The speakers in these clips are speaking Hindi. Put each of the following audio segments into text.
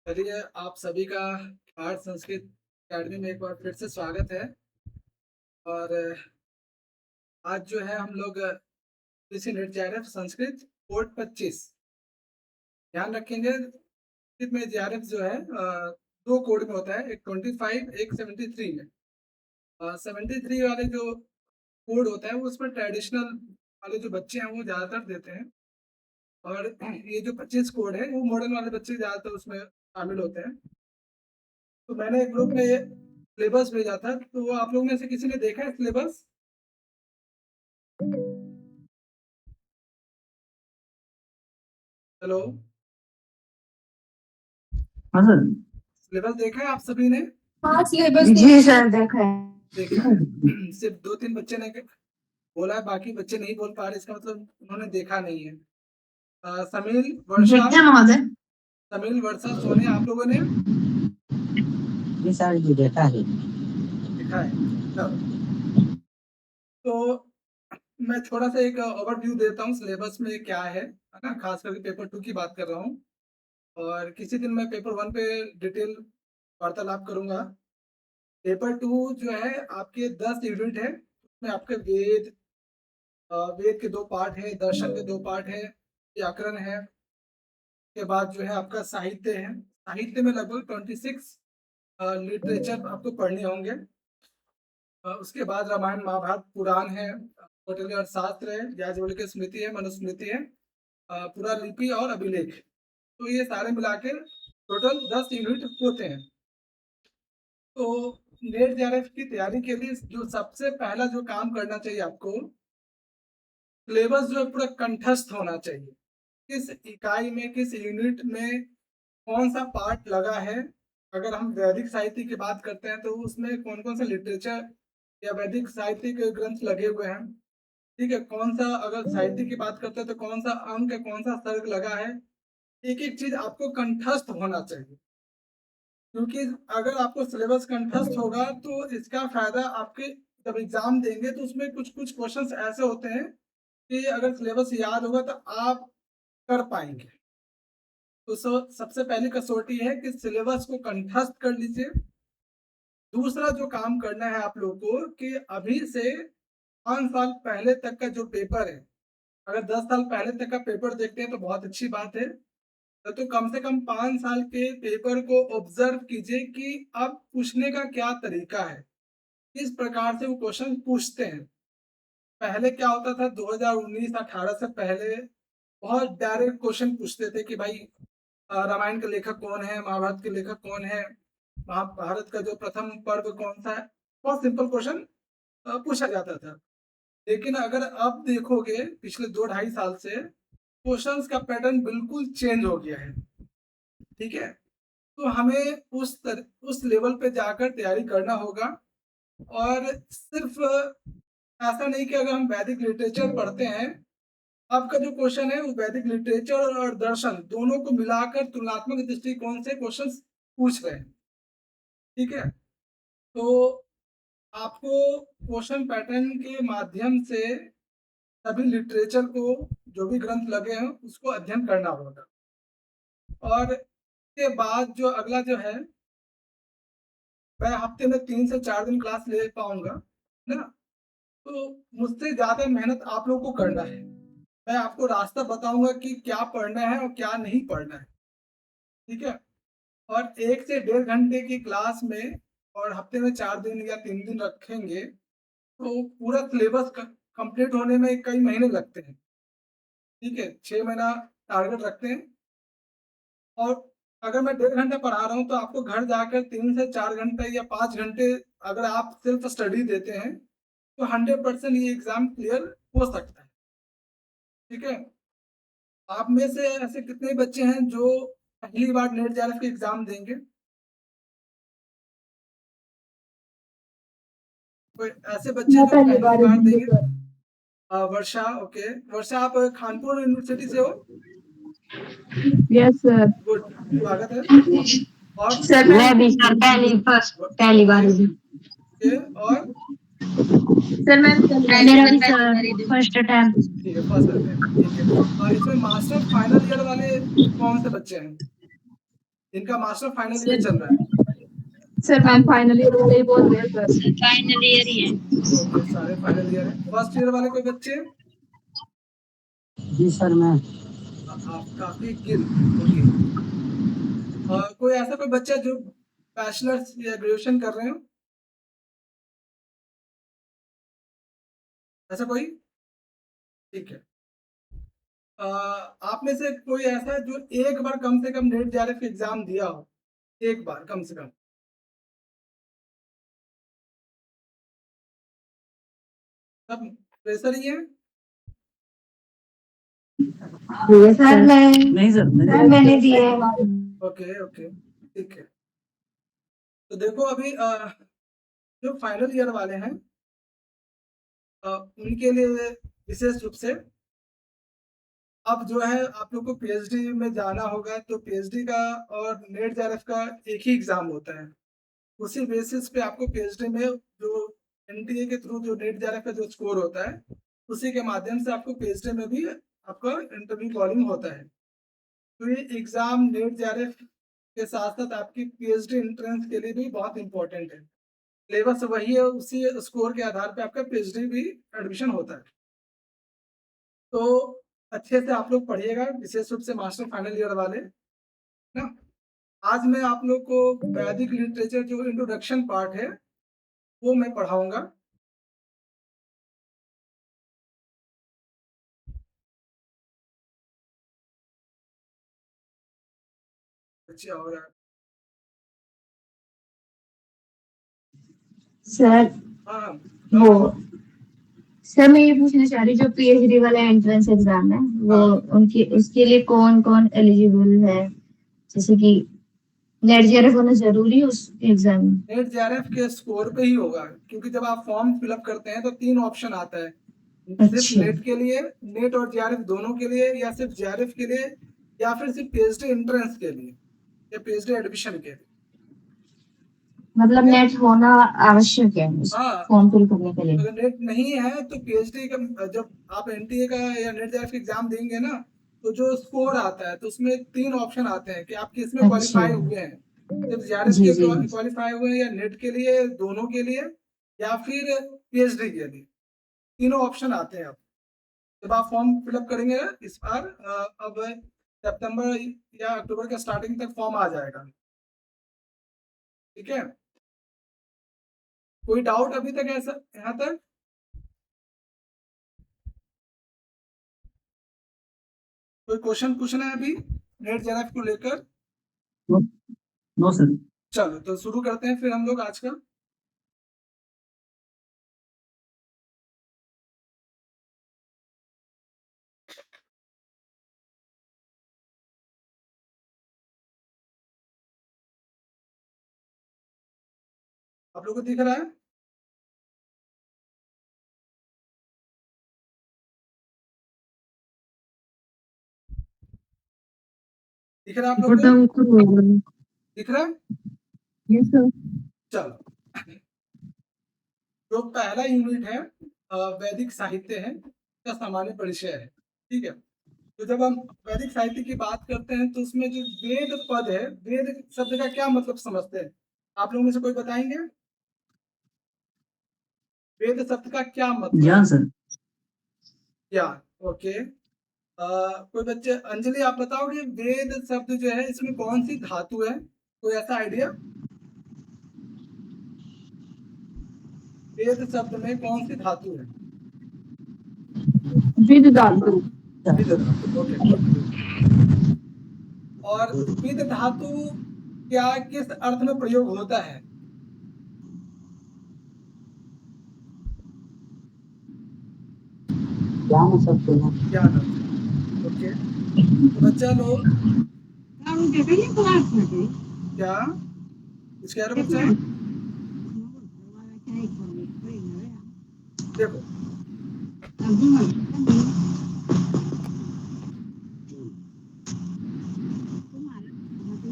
चलिए, आप सभी का भारत संस्कृत अकेडमी में एक बार फिर से स्वागत है। और आज जो है हम लोग किसी नेट जेआरएफ संस्कृत कोड 25 ध्यान रखेंगे। संस्कृत में जेआरएफ जो है दो कोड में होता है, एक 25 एक 73 में। 73 वाले जो कोड होता है वो उसमें ट्रेडिशनल वाले जो बच्चे हैं वो ज़्यादातर देते हैं, और ये जो 25 कोड है वो मॉडर्न वाले बच्चे ज़्यादातर उसमें शामिल होते हैं। तो मैंने एक ग्रुप में सिलेबस भेजा था, तो आप लोगों में से किसी ने देखा है सिलेबस? हेलो, हाँ सर। सिलेबस देखा है आप सभी ने? हाँ सिलेबस जी सर देखा है। देखा है। सिर्फ 2-3 बच्चे ने बोला है, बाकी बच्चे नहीं बोल पा रहे, इसका मतलब उन्होंने देखा नहीं है। समील, वर्षा, देखते हैं महोदय। समील, वर्षा, सोने, आप लोगों ने जी सर जी देखा है। देखा है। चलो, तो मैं थोड़ा सा एक ओवरव्यू देता हूँ सिलेबस में क्या है ना, खास करके पेपर 2 की बात कर रहा हूँ। और किसी दिन मैं पेपर 1 पे डिटेल वार्तालाप करूंगा। पेपर 2 जो है आपके 10 यूनिट है, उसमें आपके वेद के 2 पार्ट है, दर्शन के 2 पार्ट है, व्याकरण है। के बाद जो है आपका साहित्य है। साहित्य में लगभग 26 लिटरेचर आपको पढ़ने होंगे। उसके बाद रामायण महाभारत पुराण है, कौटिल्य अर्थशास्त्र है, याज्ञवल्क्य स्मृति है, मनुस्मृति है, पूरा लिपि और अभिलेख। तो ये सारे मिला के टोटल 10 यूनिट होते हैं। तो नेट जेआरएफ की तैयारी के लिए जो सबसे पहला जो काम करना चाहिए आपको, सिलेबस जो है पूरा कंठस्थ होना चाहिए। किस इकाई में, किस यूनिट में कौन सा पार्ट लगा है। अगर हम वैदिक साहित्य की बात करते हैं तो उसमें कौन कौन सा लिटरेचर या वैदिक साहित्य के ग्रंथ लगे हुए हैं, ठीक है। कौन सा, अगर साहित्य की बात करते हैं तो कौन सा अंक, कौन सा सर्ग लगा है, एक एक चीज आपको कंठस्थ होना चाहिए। क्योंकि अगर आपको सिलेबस कंठस्थ होगा तो इसका फायदा आपके जब एग्जाम देंगे तो उसमें कुछ कुछ क्वेश्चंस ऐसे होते हैं कि अगर सिलेबस याद होगा तो आप कर पाएंगे। तो सबसे पहली कसौटी है कि सिलेबस को कंठस्थ कर लीजिए। दूसरा जो काम करना है आप लोगों को कि अभी से 5 साल पहले तक का जो पेपर है, अगर 10 साल पहले तक का पेपर देखते हैं तो बहुत अच्छी बात है। तो कम से कम 5 साल के पेपर को ऑब्जर्व कीजिए कि अब पूछने का क्या तरीका है, किस प्रकार से वो क्वेश्चन पूछते हैं। पहले क्या होता था, 2019-18 से पहले बहुत डायरेक्ट क्वेश्चन पूछते थे कि भाई रामायण के लेखक कौन है, महाभारत के लेखक कौन है, महाभारत का जो प्रथम पर्व कौन सा है। बहुत सिंपल क्वेश्चन पूछा जाता था। लेकिन अगर अब देखोगे पिछले 2-2.5 साल से क्वेश्चंस का पैटर्न बिल्कुल चेंज हो गया है, ठीक है। तो हमें उस लेवल पे जाकर तैयारी करना होगा। और सिर्फ ऐसा नहीं कि अगर हम वैदिक लिटरेचर पढ़ते हैं, आपका जो क्वेश्चन है वो वैदिक लिटरेचर और दर्शन दोनों को मिलाकर तुलनात्मक दृष्टिकोण से क्वेश्चन पूछ रहे हैं, ठीक है। तो आपको क्वेश्चन पैटर्न के माध्यम से सभी लिटरेचर को, जो भी ग्रंथ लगे हैं उसको अध्ययन करना होगा। और इसके बाद जो अगला जो है, मैं हफ्ते में 3 से 4 दिन क्लास ले पाऊंगा ना, तो मुझसे ज्यादा मेहनत आप लोगों को करना है। मैं आपको रास्ता बताऊंगा कि क्या पढ़ना है और क्या नहीं पढ़ना है, ठीक है। और 1 से 1.5 घंटे की क्लास में और हफ्ते में 4 दिन या 3 दिन रखेंगे तो पूरा सिलेबस कंप्लीट होने में कई महीने लगते हैं, ठीक है। 6 महीना टारगेट रखते हैं। और अगर मैं 1.5 घंटा पढ़ा रहा हूँ तो आपको घर जाकर 3 से 4 घंटे या 5 घंटे अगर आप सिर्फ स्टडी देते हैं तो 100% ये एग्जाम क्लियर हो सकता है, ठीक है। आप में से ऐसे कितने बच्चे हैं जो पहली बार नेट जेआरएफ के एग्जाम देंगे? कोई ऐसे बच्चे जो पहली बार देंगे? वर्षा, ओके। वर्षा, आप कानपुर यूनिवर्सिटी से हो? Yes sir. गुड, स्वागत है। और सर मैं भी सर पहली बार ओके, और सर मैं मेरा भी सर फर्स्ट अटेम्प्ट। ठीक है, फर्स्ट अटेम्प्ट, ठीक है। इसमें मास्टर फाइनल ईयर वाले कौन से बच्चे हैं? इनका मास्टर फाइनल ईयर चल रहा है। सर मैम फाइनल ईयर वाले ही बोल रहे हैं सर। फाइनल ईयर ही है। ओके, सारे फाइनल ईयर है। फर्स्ट ईयर वाले कोई बच्चे? जी सर मैं। आप काफी गिल। ओके, कोई ऐसा कोई बच्चा जो बैचलर्स या ग्रेजुएशन कर रहे हो? ऐसा कोई? ठीक है। आप में से कोई ऐसा जो एक बार कम से कम नेट जेआरएफ एग्जाम दिया हो? एक बार कम से कम। सब प्रेशर ही है? सर मैं नहीं सर मैंने दिए। ओके ओके, ठीक है। तो देखो अभी जो फाइनल ईयर वाले हैं उनके लिए विशेष रूप से अब जो है आप लोग को पीएचडी में जाना होगा, तो पीएचडी का और नेट जेआरएफ का एक ही एग्जाम होता है। उसी बेसिस पे आपको पीएचडी में जो एनटीए के थ्रू जो नेट जेआरएफ का जो स्कोर होता है, उसी के माध्यम से आपको पीएचडी में भी आपका इंटरव्यू कॉलिंग होता है। तो ये एग्जाम नेट जेआरएफ के साथ साथ आपकी पीएचडी एंट्रेंस के लिए भी बहुत इंपॉर्टेंट है। सिलेबस वही है, उसी स्कोर के आधार पे आपका पीएचडी भी एडमिशन होता है। तो अच्छे से आप लोग पढ़िएगा, विशेष रूप से मास्टर फाइनल ईयर वाले ना। आज मैं आप लोग को वैदिक लिटरेचर जो इंट्रोडक्शन पार्ट है वो मैं पढ़ाऊंगा। अच्छा, और सर हाँ वो सर मैं ये पूछना चाह रही, जो पीएचडी वाला एंट्रेंस एग्जाम है वो उनकी उसके लिए कौन कौन एलिजिबल है? जैसे कि नेट जेआरएफ होना जरूरी है उस एग्जाम में? नेट जेआरएफ के स्कोर पे ही होगा, क्योंकि जब आप फॉर्म फिलअप करते हैं तो 3 ऑप्शन आता है। सिर्फ अच्छा नेट के लिए, नेट और जेआरएफ दोनों के लिए, या सिर्फ जेआरएफ के लिए, या फिर सिर्फ पीएचडी एंट्रेंस के लिए या पीएचडी एडमिशन के लिए। मतलब नेट होना आवश्यक है हाँ, फॉर्म फिल करने के लिए? अगर नेट नहीं है तो पीएचडी का जब आप एनटीए का या नेट जेआरएफ एग्जाम देंगे ना, तो जो स्कोर आता है तो उसमें 3 ऑप्शन आते हैं कि आप किस में क्वालिफाई हुए हैं। सिर्फ जेआरएफ के क्वालिफाई हुए हैं, या नेट के लिए, दोनों के लिए, या फिर पीएचडी के लिए। तीनों ऑप्शन आते हैं। अब जब आप फॉर्म फिलअप करेंगे इस बार, अब सितंबर या अक्टूबर के स्टार्टिंग तक फॉर्म आ जाएगा। ठीक है, कोई डाउट अभी तक ऐसा यहाँ तक? कोई क्वेश्चन पूछना है अभी नेट जेआरएफ को लेकर? No sir. चलो तो शुरू करते हैं फिर हम लोग आज का। आप लोगों को दिख रहा है? दिख रहा है आप लोगों को? दिख रहा है? Yes sir. चलो, जो पहला यूनिट है वैदिक साहित्य है, का सामान्य परिचय है। ठीक है, तो जब हम वैदिक साहित्य की बात करते हैं तो उसमें जो वेद पद है, वेद शब्द का क्या मतलब समझते हैं? आप लोगों में से कोई बताएंगे वेद शब्द का क्या मतलब? ज्ञान सर। ज्ञान। ओके, कोई बच्चे, अंजलि आप बताओगे वेद शब्द जो है इसमें कौन सी धातु है? कोई ऐसा आइडिया? वेद शब्द में कौन सी धातु है? विद धातु। विद धातु, ओके। और विद धातु क्या किस अर्थ में प्रयोग होता है? ज्ञान शब्द है। ज्ञान। ओके, तो बच्चा लोग क्या कुछ कह रहे हो बच्चा? देखो,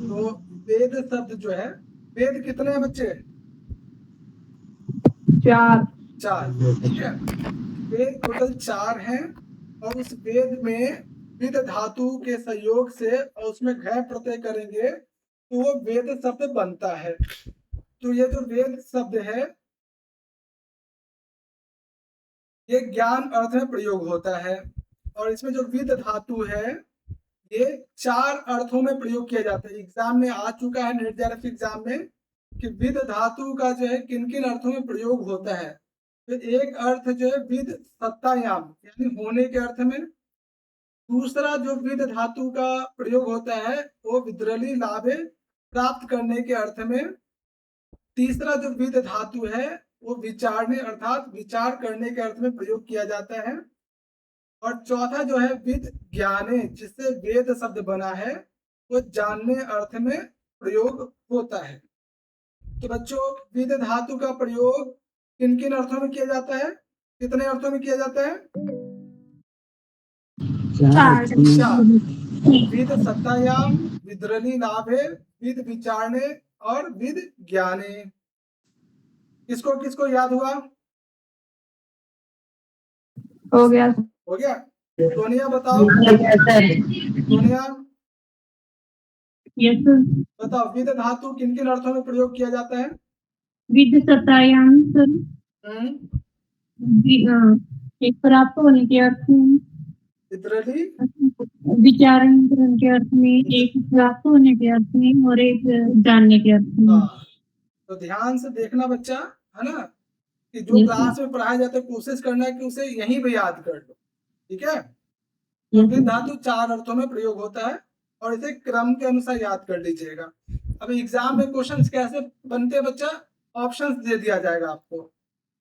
तो वेद शब्द जो है, वेद कितने हैं बच्चे? 4। 4। ठीक है, वेद टोटल 4 हैं, और उस वेद में विद धातु के सहयोग से और उसमें घ प्रत्यय करेंगे तो वो वेद शब्द बनता है। तो ये जो वेद शब्द है ये ज्ञान अर्थ में प्रयोग होता है, और इसमें जो विद धातु है ये 4 अर्थों में प्रयोग किया जाता है। एग्जाम में आ चुका है, नेट जेआरएफ एग्जाम में, कि विद धातु का जो है किन किन अर्थों में प्रयोग होता है। तो एक अर्थ जो है विद सत्तायाम यानी होने के अर्थ में, दूसरा जो विद धातु का प्रयोग होता है वो विद्रली लाभे प्राप्त करने के अर्थ में, तीसरा जो विद धातु है वो विचारने अर्थात विचार करने के अर्थ में प्रयोग किया जाता है, और चौथा जो है विद ज्ञाने जिससे वेद शब्द बना है वो जानने अर्थ में प्रयोग होता है। तो बच्चों विद धातु का प्रयोग किन किन अर्थों में किया जाता है, कितने अर्थों में किया जाता है? 4। विद सत्तायाम, विद्रली लाभे, विद विचारने और विद ज्ञाने। किसको किसको याद हुआ? हो गया। हो गया। सोनिया बताओ, सोनिया यस सर। बताओ विद धातु किन किन अर्थों में प्रयोग किया जाता है? विद सत्तायाम सर, एक प्राप्त होने के अर्थ में, विद्रली विचारण करने के अर्थ में, एक प्राप्त होने के अर्थ में और एक जानने के अर्थ में। हाँ, तो ध्यान से देखना बच्चा, है ना, कि जो Yes, क्लास में पढ़ाया जाता है कोशिश करना है कि उसे यहीं पे याद कर लो, ठीक है। तो Yes, विद sir. धातु 4 अर्थों में प्रयोग होता है और इसे क्रम के अनुसार याद कर लीजिएगा। अब एग्जाम में क्वेश्चंस कैसे बनते हैं बच्चा, ऑप्शंस दे दिया जाएगा आपको,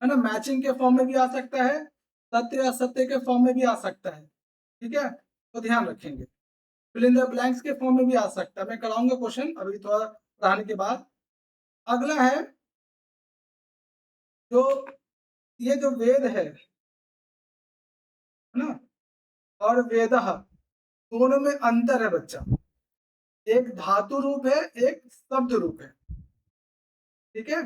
है ना, मैचिंग के फॉर्म में भी आ सकता है, सत्य असत्य के फॉर्म में भी आ सकता है, ठीक है। तो ध्यान रखेंगे, फिल इन द ब्लैंक्स के फॉर्म में भी आ सकता है। मैं कराऊंगा क्वेश्चन अभी थोड़ा पढ़ाने के बाद। अगला है जो ये जो वेद है ना, और वेदः दोनों में अंतर है बच्चा, एक धातु रूप है एक शब्द रूप है, ठीक है।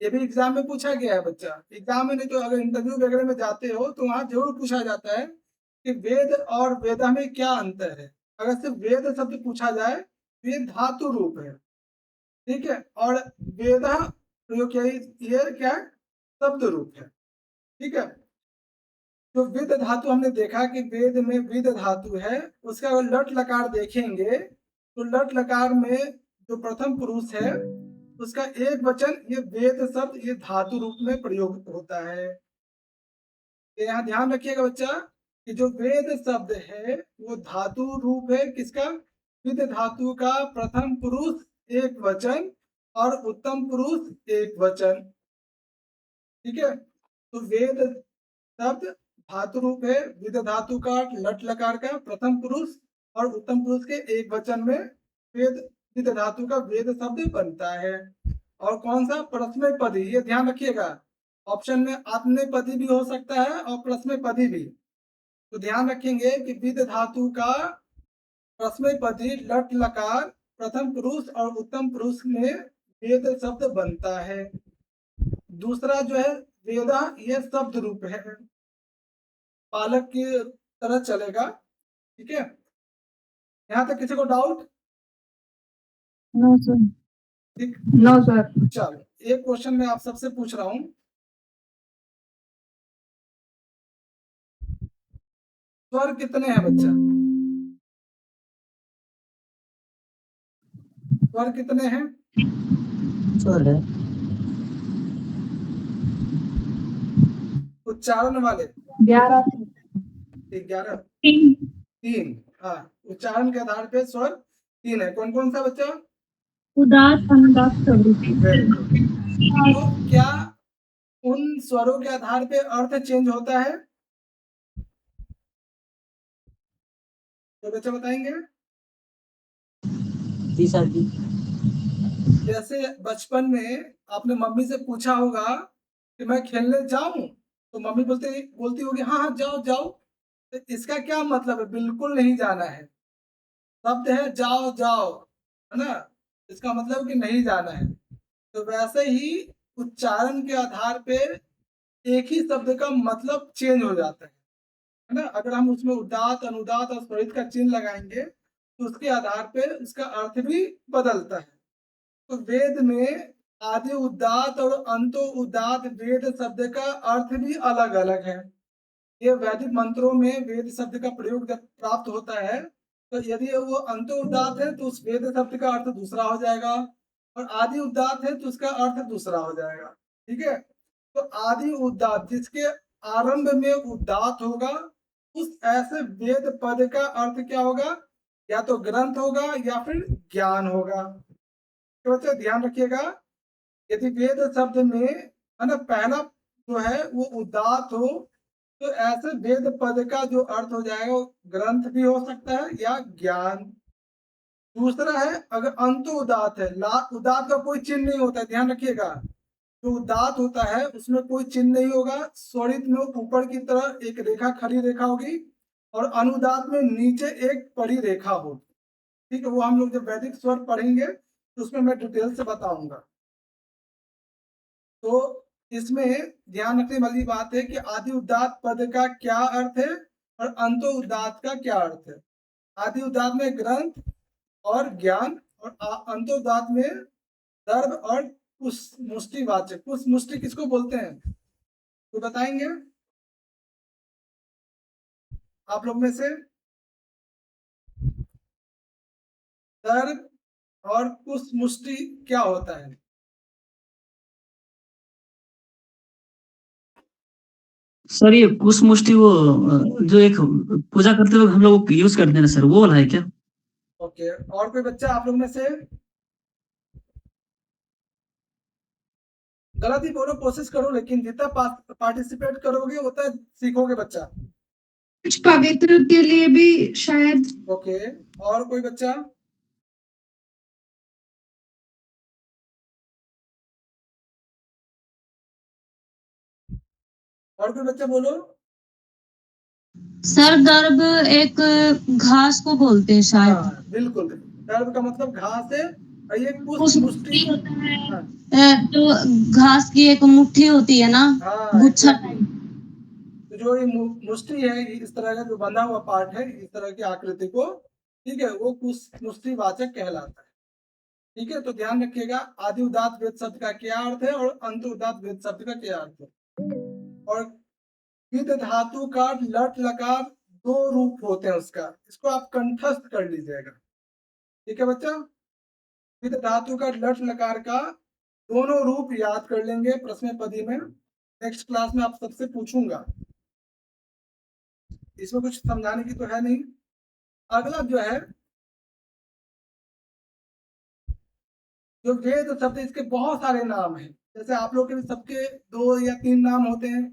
ये भी एग्जाम में पूछा गया है बच्चा, एग्जाम में नहीं तो अगर इंटरव्यू वगैरह में जाते हो तो वहां जरूर पूछा जाता है कि वेद और वेदा में क्या अंतर है। अगर सिर्फ वेद शब्द पूछा जाए तो ये धातु रूप है, ठीक है, और वेदा प्रयोग किया ये क्या है, शब्द रूप है, ठीक है। तो विद धातु हमने देखा कि वेद में विद धातु है, उसका अगर लट लकार देखेंगे तो लट लकार में जो प्रथम पुरुष है उसका एक वचन ये वेद शब्द ये धातु रूप में प्रयोग होता है। तो यहाँ ध्यान रखिएगा बच्चा कि जो वेद शब्द है वो धातु रूप है, किसका, विद धातु का प्रथम पुरुष एक वचन और उत्तम पुरुष एक वचन, ठीक है। तो वेद शब्द धातु रूप है, विद धातु का लट लकार का प्रथम पुरुष और उत्तम पुरुष के एक वचन में वेद विद धातु का वेद शब्द बनता है। और कौन सा, प्रथम पदी, ये ध्यान रखिएगा, ऑप्शन में आत्मनेपदी भी हो सकता है और प्रथम पदी भी। तो ध्यान रखेंगे कि विद धातु का प्रथम पदी लट लकार प्रथम पुरुष और उत्तम पुरुष में वेद शब्द बनता है। दूसरा जो है वेदा, ये शब्द रूप है, पालक की तरह चलेगा, ठीक है। यहाँ तक किसी को डाउट? No sir. ठीक, नो सर। चलो एक क्वेश्चन मैं आप सबसे पूछ रहा हूँ, स्वर कितने हैं बच्चा, स्वर कितने हैं? स्वर है उच्चारण वाले 11। 11, 3। 3, हाँ, उच्चारण के आधार पे स्वर 3 है। कौन कौन सा बच्चा? उदात अनुदात स्वरूप। Very good. तो क्या उन स्वरों के आधार पे अर्थ चेंज होता है? तो बच्चा बताएंगे। जी सर जी। जैसे बचपन में आपने मम्मी से पूछा होगा कि मैं खेलने जाऊं, तो मम्मी बोलती होगी हाँ हाँ जाओ जाओ। तो इसका क्या मतलब है? बिल्कुल नहीं जाना है, शब्द है जाओ जाओ, है ना, इसका मतलब कि नहीं जाना है। तो वैसे ही उच्चारण के आधार पे एक ही शब्द का मतलब चेंज हो जाता है ना। अगर हम उसमें उदात अनुदात और स्वरित का चिन्ह लगाएंगे तो उसके आधार पे उसका अर्थ भी बदलता है। तो वेद में आदि उदात्त और अंतो उदात्त वेद शब्द का अर्थ भी अलग अलग है। ये वैदिक मंत्रों में वेद शब्द का प्रयोग जब प्राप्त होता है तो यदि वो अंतो उदात्त है तो उस वेद शब्द का अर्थ दूसरा हो जाएगा, और आदि उदात्त है तो उसका अर्थ दूसरा हो जाएगा। ठीक है, तो आदि उदात्त जिसके आरंभ में उदात्त होगा उस ऐसे वेद पद का अर्थ क्या होगा, या तो ग्रंथ होगा या फिर ज्ञान होगा। तो बच्चे ध्यान रखिएगा, यदि वेद शब्द में है ना पहला जो है वो उदात्त हो तो ऐसे वेद पद का जो अर्थ हो जाएगा वो ग्रंथ भी हो सकता है या ज्ञान। दूसरा है अगर अंत उदात्त है, उदात्त का कोई चिन्ह नहीं होता है, ध्यान रखिएगा। जो उदात्त होता है उसमें कोई चिन्ह नहीं होगा, स्वरित में ऊपर की तरफ एक रेखा खड़ी रेखा होगी और अनुदात में नीचे एक पड़ी रेखा होगी। ठीक है, वो हम लोग जब वैदिक स्वर पढ़ेंगे तो उसमें मैं डिटेल से बताऊंगा। तो इसमें ध्यान रखने वाली बात है कि आदि उदात्त पद का क्या अर्थ है और अंतो उदात्त का क्या अर्थ है। आदि उदात्त में ग्रंथ और ज्ञान, और अंतो उदात्त में दर्भ और कुश मुष्टिवाचक। कुश मुष्टि किसको बोलते हैं तो बताएंगे आप लोग में से? दर्भ और कुश मुष्टि क्या होता है? सर ये कुश मुष्टि वो जो एक पूजा करते वक्त हम लोग यूज करते हैं ना सर, वो वाला है क्या? ओके, और कोई बच्चा आप लोग में से? गलत ही बोलो, कोशिश करो, लेकिन जितना पार्टिसिपेट करोगे उतना सीखोगे बच्चा। कुछ पवित्र के लिए भी शायद। ओके, और कोई बच्चा? और कोई बच्चा बोलो। सर दर्भ एक घास को बोलते हैं शायद। हाँ बिल्कुल, दर्भ का मतलब घास है और ये कुश कुछ मुष्टि। होता है हाँ जो घास की एक मुट्ठी होती है ना, हाँ गुच्छा exactly। टाइप। तो जो ये मुष्टि है, ये इस तरह का जो बंधा हुआ पार्ट है इस तरह की आकृति को, ठीक है, वो कुश मुष्टिवाचक कहलाता है। ठीक है, तो ध्यान रखिएगा आदि उदात्त वेद शब्द का क्या अर्थ है और अंत उदात्त वेद शब्द का क्या अर्थ है। और विद धातु का लट लकार दो रूप होते हैं उसका, इसको आप कंठस्थ कर लीजिएगा। ठीक है बच्चा, विद धातु का लट लकार का दोनों रूप याद कर लेंगे प्रश्न पदी में, नेक्स्ट क्लास में आप सबसे पूछूंगा, इसमें कुछ समझाने की तो है नहीं। अगला जो है जो वेद शब्द, इसके बहुत सारे नाम हैं, जैसे आप लोग के भी सबके 2 या 3 नाम होते हैं,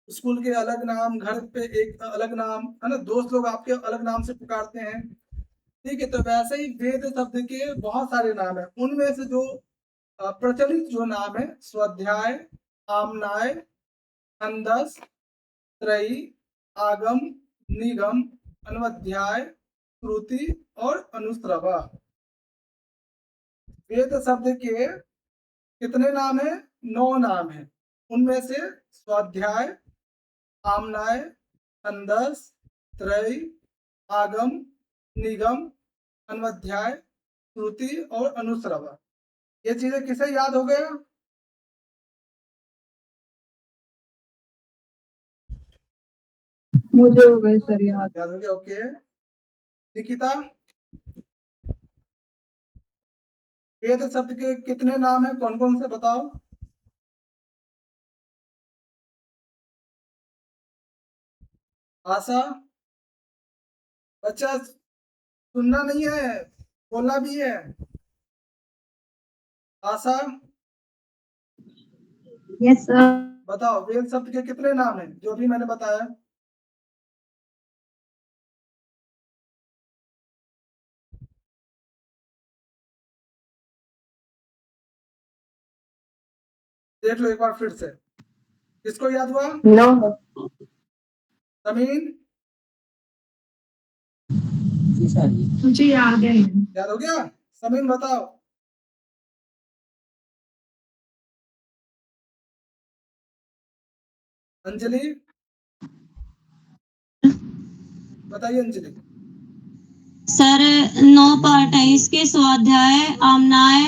स्कूल के अलग नाम, घर पे एक अलग नाम, है ना, दोस्त लोग आपके अलग नाम से पुकारते हैं। ठीक है, तो वैसे ही वेद शब्द के बहुत सारे नाम हैं, उनमें से जो प्रचलित जो नाम है स्वाध्याय, आमनाय, छंदस, त्रयी, आगम, निगम, अनवध्याय, श्रुति और अनुश्रवा। वेद शब्द के कितने नाम है? 9 नाम है, उनमें से स्वाध्याय, आमनाय, छंदस, त्रय, आगम, निगम, अनवध्याय, श्रुति और अनुश्रवा। ये चीजें किसे याद हो गया? मुझे हो गए सर याद। याद हो गया, ओके। निकिता, वेद शब्द के कितने नाम है, कौन कौन से बताओ? आशा, बच्चा सुनना नहीं है, बोलना भी है। आशा यस सर। बताओ, वेद शब्द के कितने नाम हैं जो भी मैंने बताया? देख लो एक बार फिर से, किसको याद हुआ? नो जमीन जी सर जी। मुझे याद है। याद हो गया? समीन बताओ। अंजलि बताइए, अंजलि। सर 9 पार्ट है इसके, स्वाध्याय, आमनाय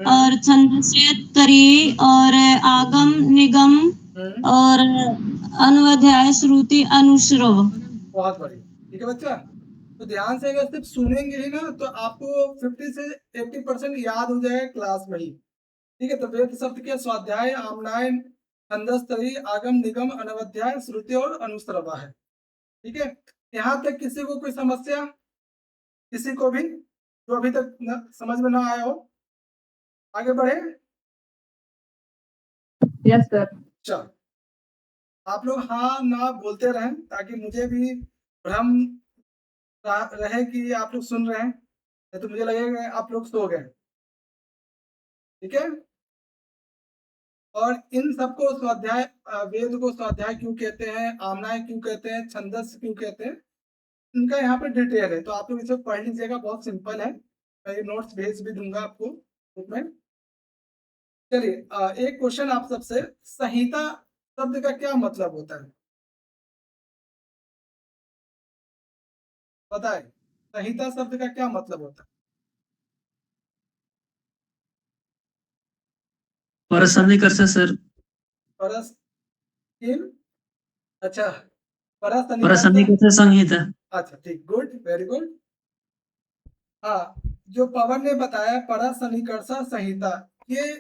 और छंदस्य, तरी और आगम, निगम और अनुअध्याय, श्रुति, अनुश्रव। बहुत बढ़िया। ठीक है बच्चा, तो ध्यान से अगर सिर्फ सुनेंगे ही ना तो आपको 50 से 80% याद हो जाएगा क्लास में ही। ठीक है, तो वेद शब्द के स्वाध्याय, आमनाय, छंदस, तरी, आगम, निगम, अनवध्याय, श्रुति और अनुश्रवा है। ठीक है, यहाँ तक किसी को कोई समस्या, किसी को भी जो अभी तक समझ में ना आया हो? आगे बढ़े। Yes sir. चलो, आप लोग हाँ ना बोलते रहें ताकि मुझे भी भ्रम रहे कि आप लोग सुन रहे हैं, नहीं तो मुझे लगेगा आप लोग सो गए। ठीक है, और इन सबको स्वाध्याय, वेद को स्वाध्याय क्यों कहते हैं, आमनाय क्यों कहते हैं, छंदस क्यों कहते हैं, इनका यहाँ पे डिटेल है, तो आप लोग इसे पढ़ लीजिएगा, बहुत सिंपल है। मैं ये नोट्स भेज भी दूंगा आपको ग्रुप में। चलिए, एक क्वेश्चन आप सबसे, संहिता शब्द का क्या मतलब होता है? बताएं, संहिता शब्द का क्या मतलब होता है? परसन्निकर्ष सर। परस किम, अच्छा, परसनिकर्ष। परसन्निकर्ष संहिता। अच्छा ठीक, गुड, वेरी गुड। हाँ, जो पवन ने बताया परसनिकर्ष संहिता, ये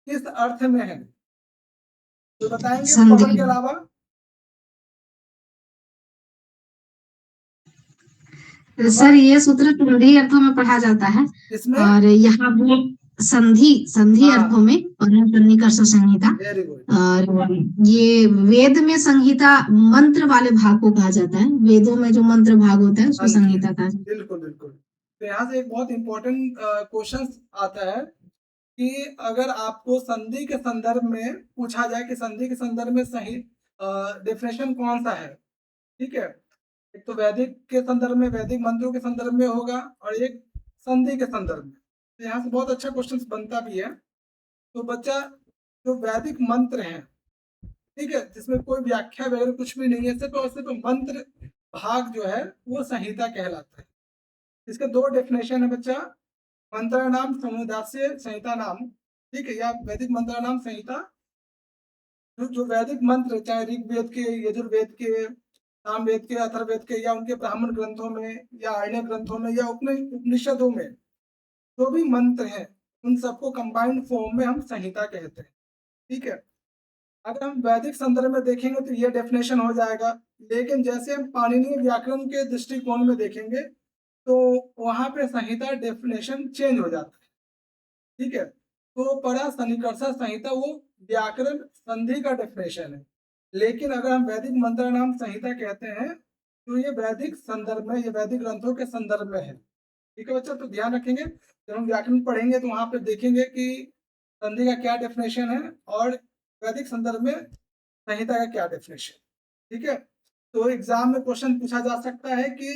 किस अर्थ में है तो बताएंगे संधि। पवन के अलावा? सर ये सूत्र संधि अर्थों में पढ़ा जाता है, इसमें और यहाँ वो संधि संधि हाँ, अर्थों में, और सन्निकर्ष संहिता। Very good. और ये वेद में संहिता मंत्र वाले भाग को कहा जाता है, वेदों में जो मंत्र भाग होता है उसको संधि, संहिता कहा जाता बिल्कुल बिल्कुल। तो यहाँ से एक बहुत इंपॉर्टेंट क्वेश्चन आता है कि अगर आपको संधि के संदर्भ में पूछा जाए कि संधि के संदर्भ में सही डेफिनेशन कौन सा है, ठीक है, एक तो वैदिक के संदर्भ में, वैदिक मंत्रों के संदर्भ में होगा, और एक संधि के संदर्भ में। तो यहाँ से बहुत अच्छा क्वेश्चन बनता भी है। तो बच्चा, जो वैदिक मंत्र हैं, ठीक है, जिसमें कोई व्याख्या वगैरह कुछ भी नहीं है, सिर्फ और सिर्फ मंत्र भाग जो है वो संहिता कहलाता है। इसके दो डेफिनेशन है बच्चा, मंत्र नाम समुदास्य संहिता नाम, ठीक है, या वैदिक मंत्र नाम संहिता। जो वैदिक मंत्र, चाहे ऋग्वेद के, यजुर्वेद के, सामवेद के, अथर्ववेद के, या उनके ब्राह्मण ग्रंथों में, या आर्य ग्रंथों में, या उपनिषदों में जो भी मंत्र हैं, उन सबको कंबाइंड फॉर्म में हम संहिता कहते हैं। ठीक है, अगर हम वैदिक संदर्भ में देखेंगे तो ये डेफिनेशन हो जाएगा, लेकिन जैसे हम पाणिनीय व्याकरण के दृष्टिकोण में देखेंगे तो वहां पे संहिता डेफिनेशन चेंज हो जाता है। ठीक है, तो परा सन्निकर्ष संहिता वो व्याकरण संधि का डेफिनेशन है, लेकिन अगर हम वैदिक मंत्र नाम संहिता कहते हैं तो ये वैदिक संदर्भ में, ये वैदिक ग्रंथों के संदर्भ में है। ठीक है बच्चा, तो ध्यान रखेंगे, जब हम व्याकरण पढ़ेंगे तो वहां पे देखेंगे कि संधि का क्या डेफिनेशन है और वैदिक संदर्भ में संहिता का क्या डेफिनेशन। ठीक है, तो एग्जाम में क्वेश्चन पूछा जा सकता है कि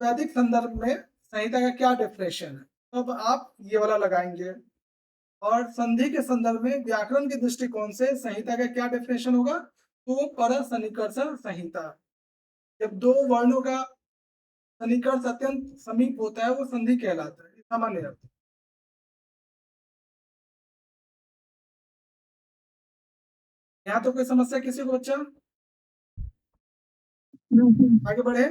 वैदिक संदर्भ में संहिता का क्या डेफिनेशन है, तब आप ये वाला लगाएंगे, और संधि के संदर्भ में व्याकरण के दृष्टिकोण से संहिता का क्या डेफिनेशन होगा, तो पर सन्निकर्ष संहिता। जब दो वर्णों का सन्निकर्ष अत्यंत समीप होता है वो संधि कहलाता है, सामान्य अर्थ। यहाँ तो कोई समस्या किसी को बच्चा? आगे बढ़े।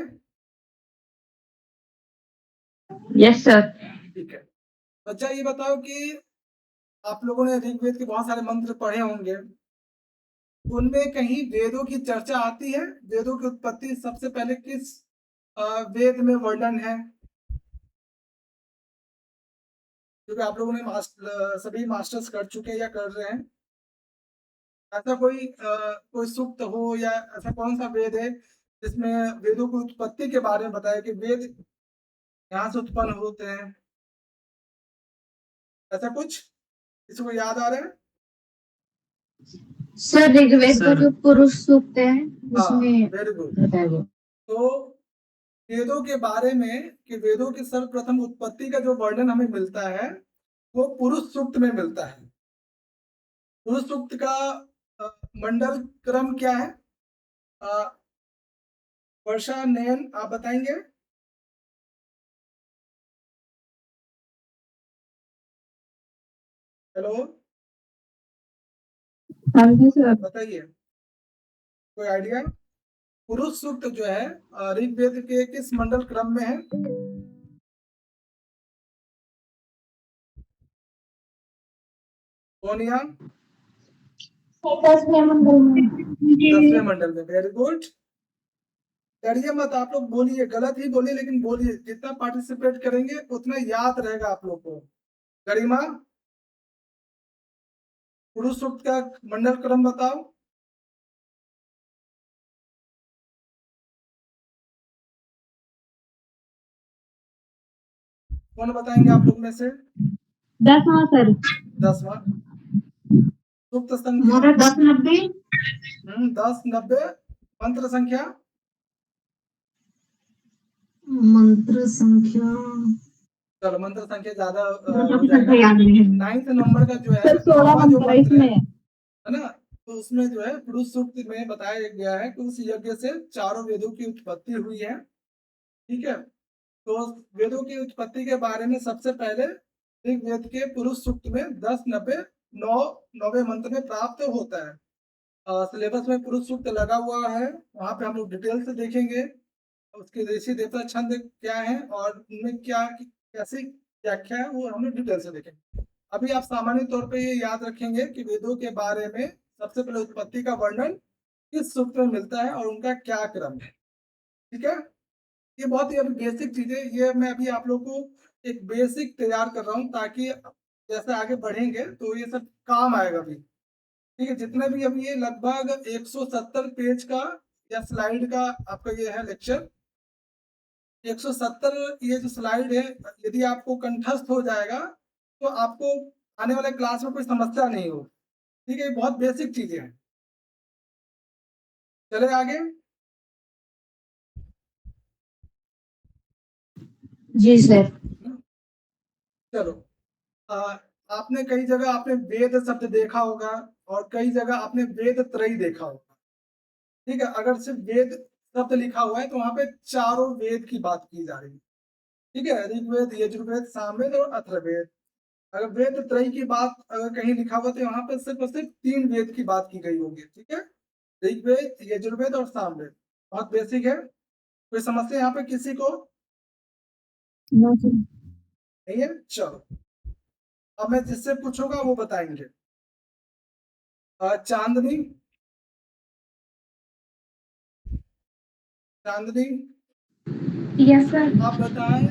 Yes sir. ठीक है बच्चा, ये बताओ कि आप लोगों ने ऋग्वेद के बहुत सारे मंत्र पढ़े होंगे, उनमें कहीं वेदों की चर्चा आती है? वेदों की उत्पत्ति सबसे पहले किस वेद में वर्णन है? क्योंकि आप लोगों ने सभी मास्टर्स कर चुके हैं या कर रहे हैं, ऐसा कोई सूक्त हो या ऐसा कौन सा वेद है जिसमें वेदों की उत्पत्ति के बारे में बताया कि वेद यहाँ से उत्पन्न होते हैं? ऐसा कुछ किसी को याद आ रहा है? सर ऋग्वेद का जो पुरुष सूक्त है हाँ, उसमें वेरी गुड। बताया गया। तो वेदों के बारे में कि वेदों की सर्वप्रथम उत्पत्ति का जो वर्णन हमें मिलता है वो पुरुष सूक्त में मिलता है। पुरुष सूक्त का मंडल क्रम क्या है? वर्षा, नयन, आप बताएंगे? हेलो, हाँ जी सर। बताइए, कोई आइडिया? पुरुष सूक्त जो है ऋग्वेद के किस मंडल क्रम में है? सोनिया, 10वें मंडल में। 10वें मंडल में। Very good. डरिए मत, आप लोग बोलिए, गलत ही बोलिए लेकिन बोलिए, जितना पार्टिसिपेट करेंगे उतना याद रहेगा आप लोग को। गरिमा, पुरुष सूक्त का मंडल क्रम बताओ। कौन बताएंगे आप लोग में से? 10वां सर। 10वां। सूक्त संख्या? मोरा 1090। 1090। मंत्र संख्या? मंत्र संख्या चलो, मंत्र संख्या ज्यादा मुझे हो तो जाएगा। संख्या याद नहीं है। 9th नंबर का जो है सर 16 नौवां जो मंत्र है मंत्र इसमें। है ना, तो उसमें जो है पुरुष सूक्त में बताया गया है कि उस यज्ञ से चारों वेदों की उत्पत्ति हुई है। ठीक है, तो वेदों की उत्पत्ति के बारे में सबसे पहले ऋग्वेद के पुरुष सूक्त में 10 90 9 9वें मंत्र में प्राप्त होता है। सिलेबस में पुरुष सूक्त लगा हुआ है, वहां पे हम लोग डिटेल से देखेंगे उसके ऋषि देवता छंद क्या है और उनमें क्या कैसी व्याख्या है, वो हम लोग डिटेल से देखेंगे। अभी आप सामान्य तौर पे ये याद रखेंगे कि वेदों के बारे में सबसे पहले उत्पत्ति का वर्णन किस सूक्त में मिलता है और उनका क्या क्रम है। ठीक है, ये बहुत ही अभी बेसिक चीजें, ये मैं अभी आप लोग को एक बेसिक तैयार कर रहा हूँ ताकि जैसे आगे बढ़ेंगे तो ये सब काम आएगा भी। ठीक है, जितने भी अभी ये लगभग 170 पेज का या स्लाइड का आपका ये है लेक्चर। 170 ये जो स्लाइड है, यदि आपको कंठस्थ हो जाएगा तो आपको आने वाले क्लास में कोई समस्या नहीं हो। ठीक है, बहुत बेसिक चीजें हैं। चले आगे। जी सर। चलो, आपने कई जगह आपने वेद शब्द देखा होगा और कई जगह आपने वेद त्रयी देखा होगा। ठीक है, अगर सिर्फ वेद शब्द लिखा हुआ है तो वहां पे चारों वेद की बात की जा रही है। ठीक है, ऋग्वेद, यजुर्वेद, सामवेद और अथर्ववेद। अगर वेद त्रयी की बात अगर कहीं लिखा हुआ तो यहाँ पे सिर्फ और सिर्फ 3 वेद की बात की गई होगी। ठीक है, ऋग्वेद, यजुर्वेद और सामवेद। बहुत बेसिक है। कोई समस्या यहाँ पे किसी को नो सर। नहीं है? चलो, अब मैं जिससे पूछूंगा वो बताएंगे। चांदनी, चांदनी, यस सर। आप बताएं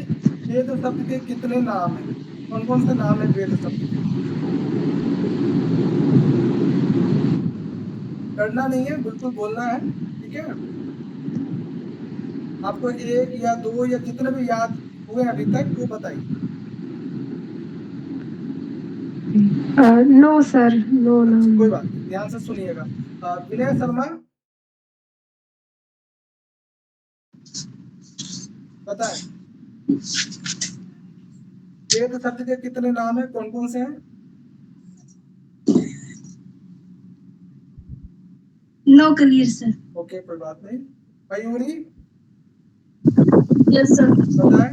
वेद शब्द के कितने नाम हैं? कौन कौन से नाम है वेद शब्द के? डरना नहीं है, बिल्कुल बोलना है। ठीक है, आपको 1 या 2 या जितने भी याद हुए अभी तक वो बताइए। No sir, no no. अच्छा, कोई बात नहीं, ध्यान से सुनिएगा। विनय शर्मा, बताएं वेद शब्द के कितने नाम है, कौन कौन से हैं? No clear sir. ओके, कोई बात नहीं। Mayuri, yes sir. बताएं।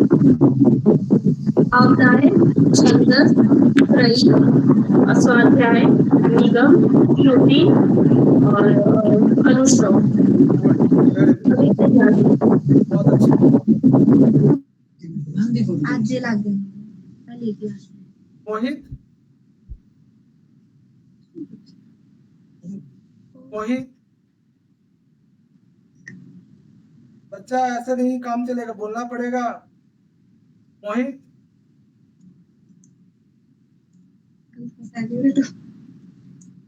अवतारे, छंदस, त्रयी, अस्वाध्याय, निगम, श्रुति और अनुश्रव। वेरी गुड, बहुत अच्छे। आज लग गई कल एक क्लास में। मोहित, मोहित, बच्चा ऐसे नहीं काम चलेगा, बोलना पड़ेगा। मोहित,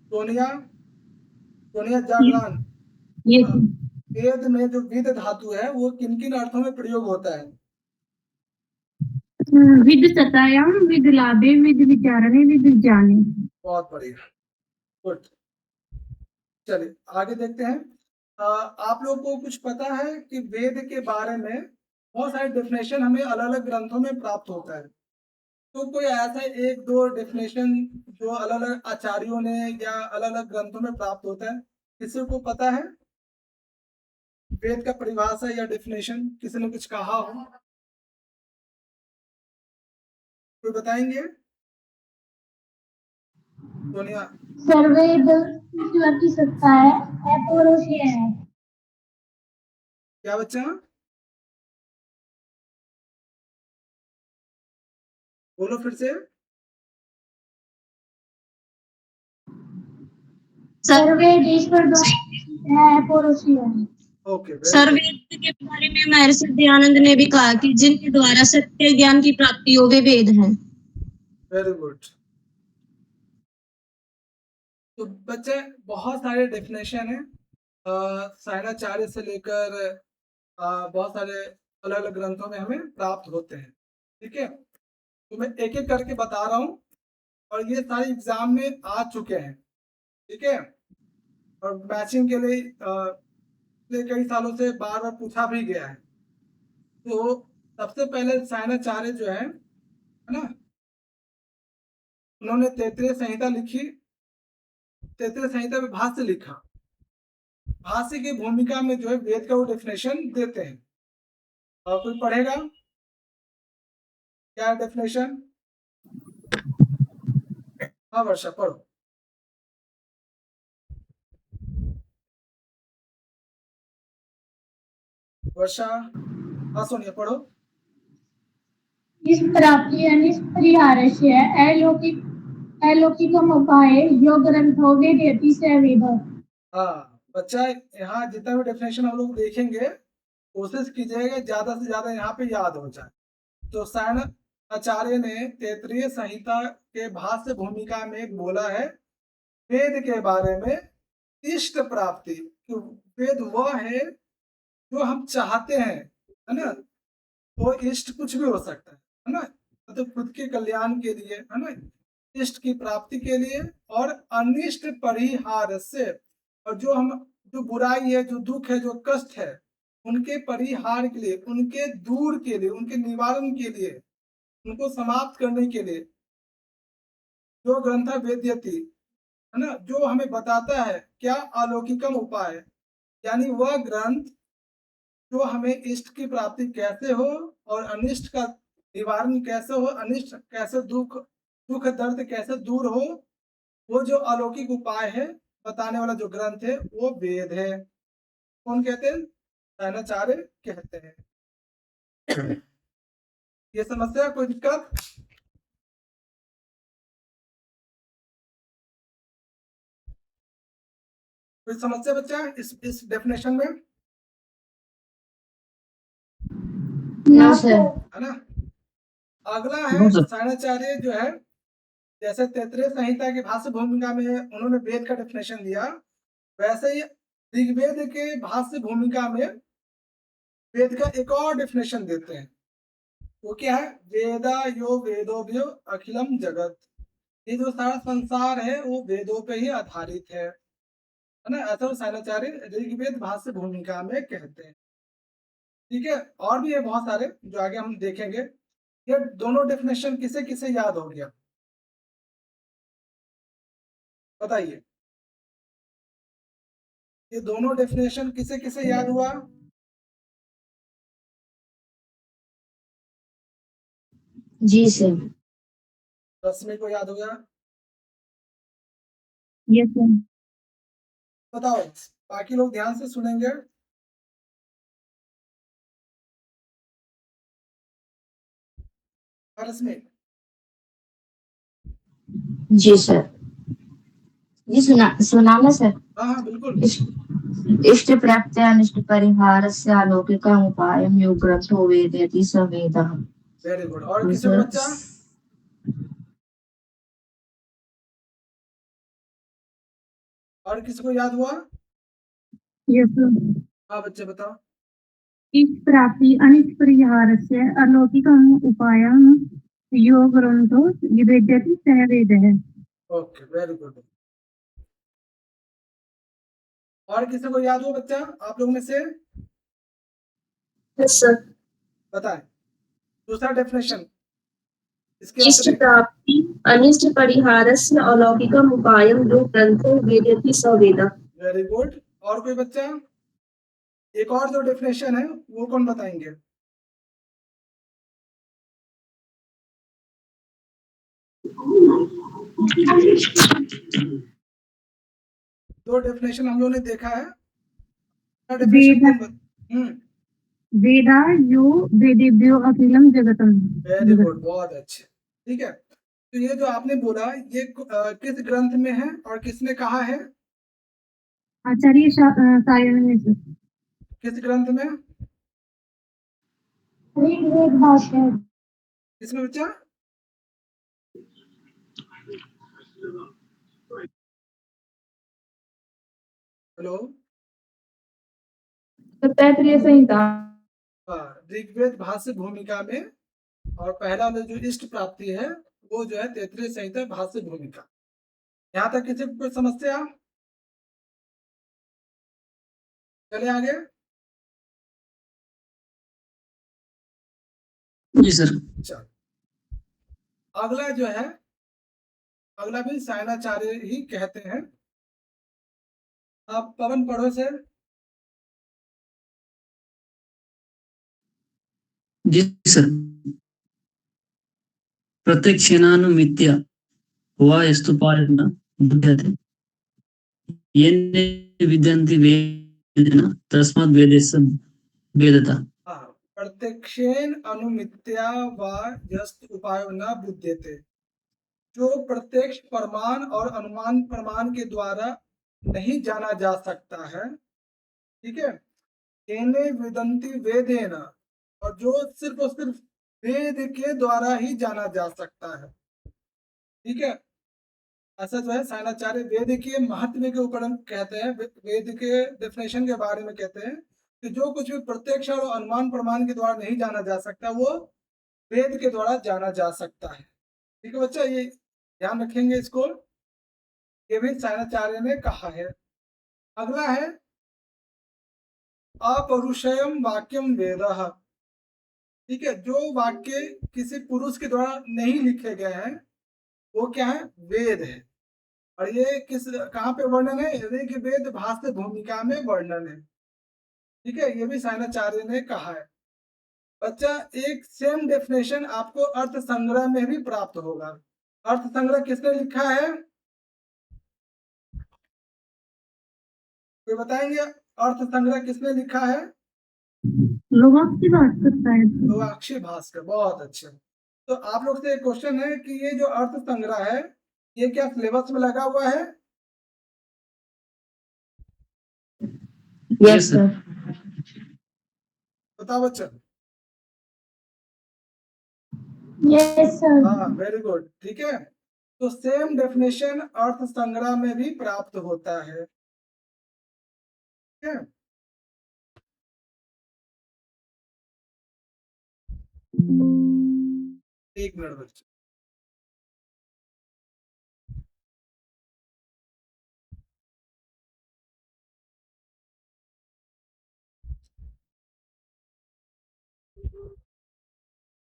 सोनिया, सोनिया जागलान। ये वेद में जो विद धातु है वो किन किन अर्थों में प्रयोग होता है? विद सतायाम, विद लाभे, विद विचारणे, विद ज्ञाने। बहुत बढ़िया, गुड। चलिए आगे देखते हैं। आप लोग को कुछ पता है कि वेद के बारे में बहुत सारे डेफिनेशन हमें अलग अलग ग्रंथों में प्राप्त होता है। तो कोई ऐसा 1 2 डेफिनेशन जो अलग अलग आचार्यों ने या अलग अलग ग्रंथों में प्राप्त होता है, किसी को पता है? वेद का परिभाषा या डेफिनेशन किसी ने कुछ कहा हो, कोई बताएंगे? सोनिया सर्वेद ईश्वर की सत्ता है, अपौरुषीय है। क्या बच्चा? बोलो फिर से। सर्वेद ईश्वर द्वारा है, अपौरुषीय है। Okay, very good. सर्ववेद के बारे में महर्षि दयानंद ने भी कहा कि जिनके द्वारा सत्य ज्ञान की प्राप्ति हो वे वेद हैं। Very good. तो बच्चे बहुत सारे डेफिनेशन है सायणाचार्य से लेकर बहुत सारे अलग अलग ग्रंथों में हमें प्राप्त होते हैं। ठीक है, तो मैं एक एक करके बता रहा हूँ और ये सारे एग्जाम में आ चुके हैं। ठीक है, और मैचिंग के लिए पिछले कई सालों से बार बार पूछा भी गया है। तो सबसे पहले सायणाचार्य जो है ना, उन्होंने तैत्तिरीय संहिता लिखी। तैत्तिरीय संहिता में भाष्य लिखा। भाष्य की भूमिका में जो है वेद का वो डेफिनेशन देते हैं। और कोई पढ़ेगा क्या डेफिनेशन? हाँ वर्षा पढ़ो। वर्षा, हाँ सोनिया पढ़ो। इस प्राप्ति अनिष्परिहार्य है, अलौकिकम उपाय योग ग्रंथो वेदेति स वेद। हाँ बच्चा, यहाँ जितना भी डेफिनेशन हम लोग देखेंगे कोशिश कीजिएगा ज्यादा से ज्यादा यहाँ पे याद हो जाए। तो सायणाचार्य ने तैत्तिरीय संहिता के भाष्य भूमिका में बोला है वेद के बारे में इष्ट प्राप्ति। तो वेद वह है जो हम चाहते हैं, है ना। वो इष्ट कुछ भी हो सकता है ना, तो खुद के कल्याण के लिए, है ना, इष्ट की प्राप्ति के लिए और अनिष्ट परिहार से, और जो बुराई है, जो दुख है, जो कष्ट है, उनके परिहार के लिए, उनके दूर के लिए, उनके निवारण के लिए, उनको समाप्त करने के लिए जो ग्रंथ वेद्यति, है ना, जो हमें बताता है क्या अलौकिकम उपाय, यानी वह ग्रंथ जो हमें इष्ट की प्राप्ति कैसे हो और अनिष्ट का निवारण कैसे हो, अनिष्ट कैसे दुख दर्द कैसे दूर हो, वो जो अलौकिक उपाय है बताने वाला जो ग्रंथ है वो वेद है। कौन कहते हैं? सायणाचार्य कहते हैं। ये समस्या, कोई दिक्कत? कोई समस्या बच्चा इस डेफिनेशन में? No sir. है ना। अगला है नो सर। सायणाचार्य जो है, जैसे तैत्तिरीय संहिता की भाष्य भूमिका में उन्होंने वेद का डेफिनेशन दिया, वैसे ही ऋग्वेद के भाष्य भूमिका में वेद का एक और डेफिनेशन देते हैं। वो क्या है? वेदा यो वेदोभ्यो अखिलम जगत। ये जो सारा संसार है वो वेदों पे ही आधारित है ना। ऐसा सायणाचार्य ऋग्वेद भाष्य भूमिका में कहते हैं। ठीक है, और भी है बहुत सारे जो आगे हम देखेंगे। ये दोनों डेफिनेशन किसे किसे याद हो गया बताइए? ये दोनों डेफिनेशन किसे किसे याद हुआ? जी सर। रश्मि को याद हो गया? Yes sir. बताओ, बाकी लोग ध्यान से सुनेंगे। रश्मि, जी सर। जी सुना ना सर। हाँ हाँ बिल्कुल। इष्ट प्राप्ति अनिष्ट परिहार से अलौकिकम उपायम योग ग्रंथो वेदेति स वेदः। Very good. और तो किसी को सर बच्चा? और किसी को याद हुआ? Yes sir. हाँ बच्चे बताओ। इस प्राप्ति अनिष्परिहारस्य अलौकिकम उपायम योग ग्रंथो विवेद्यति स वेदः। Okay, very good. और किसी को याद हो बच्चा आप लोग में से? Yes sir. बताएं दूसरा डेफिनेशन इसके इष्ट अतिरिक्त। प्राप्ति अनिष्ट परिहारस्य अलौकिकम उपायम यो ग्रंथो वेदेति स वेदः। Very good. और कोई बच्चा? एक और जो डेफिनेशन है वो कौन बताएंगे? दो डेफिनेशन हम लोगों ने देखा है। वेदा वेदा यो वेदेभ्यो अखिलम जगतम वेरी गुड, बहुत अच्छे। ठीक है, तो ये जो आपने बोला ये किस ग्रंथ में है और किसने कहा है? आचार्य सायण में से। किस ग्रंथ में? ऋग्वेद भाष्य। किसमें बच्चा? हेलो, तैत्तिरीय संहिता। हाँ, ऋग्वेद भाष्य भूमिका में, और पहला जो इष्ट प्राप्ति है वो जो है तैत्तिरीय संहिता भाष्य भूमिका। यहाँ तक किसी को कोई समस्या? चले आगे। जी सर। चल, अगला जो है, अगला भी सायणाचार्य ही कहते हैं। आप पवन पढ़ो सर। जी सर। प्रत्यक्षेनानुमित्य वा स्तुपारेण बुध्यते येन विद्यन्ति वेदेन तस्माद् वेदेस्य वेदता। हाँ, प्रत्यक्षेन अनुमित्या वा यस्त उपाय न बुध्यते, जो प्रत्यक्ष प्रमाण और अनुमान प्रमाण के द्वारा नहीं जाना जा सकता है। ठीक है, एने विदंती वेदेन, और जो सिर्फ और सिर्फ वेद के द्वारा ही जाना जा सकता है। ठीक है, ऐसा जो है सायणाचार्य वेद के महत्व के ऊपर कहते हैं, वेद के डेफिनेशन के बारे में कहते हैं कि जो कुछ भी प्रत्यक्ष और अनुमान प्रमाण के द्वारा नहीं जाना जा सकता वो वेद के द्वारा जाना जा सकता है। ठीक है बच्चा, ये ध्यान रखेंगे इसको, ये भी सायणाचार्य ने कहा है। अगला है अपरुषयम वाक्यम वेदः। ठीक है, जो वाक्य किसी पुरुष के द्वारा नहीं लिखे गए हैं वो क्या है? वेद है। और ये किस कहाँ पे वर्णन है? ऋग्वेद भाष्य भूमिका में वर्णन है। ठीक है, ये भी सायणाचार्य ने कहा है। बच्चा, एक सेम डेफिनेशन आपको अर्थ संग्रह में भी प्राप्त होगा। अर्थ संग्रह किसने लिखा है? कोई बताएंगे अर्थ संग्रह किसने लिखा है? लोहाक्षी भास्कर शायद। लोहाक्षी भास्कर, बहुत अच्छा। तो आप लोग से एक क्वेश्चन है कि ये जो अर्थ संग्रह है ये क्या सिलेबस में लगा हुआ है? Yes sir. बताओ बच्चा। Yes sir. हाँ, वेरी गुड। ठीक है, तो सेम डेफिनेशन अर्थ संग्रह में भी प्राप्त होता है। ठीक है, एक मिनट बच्चा।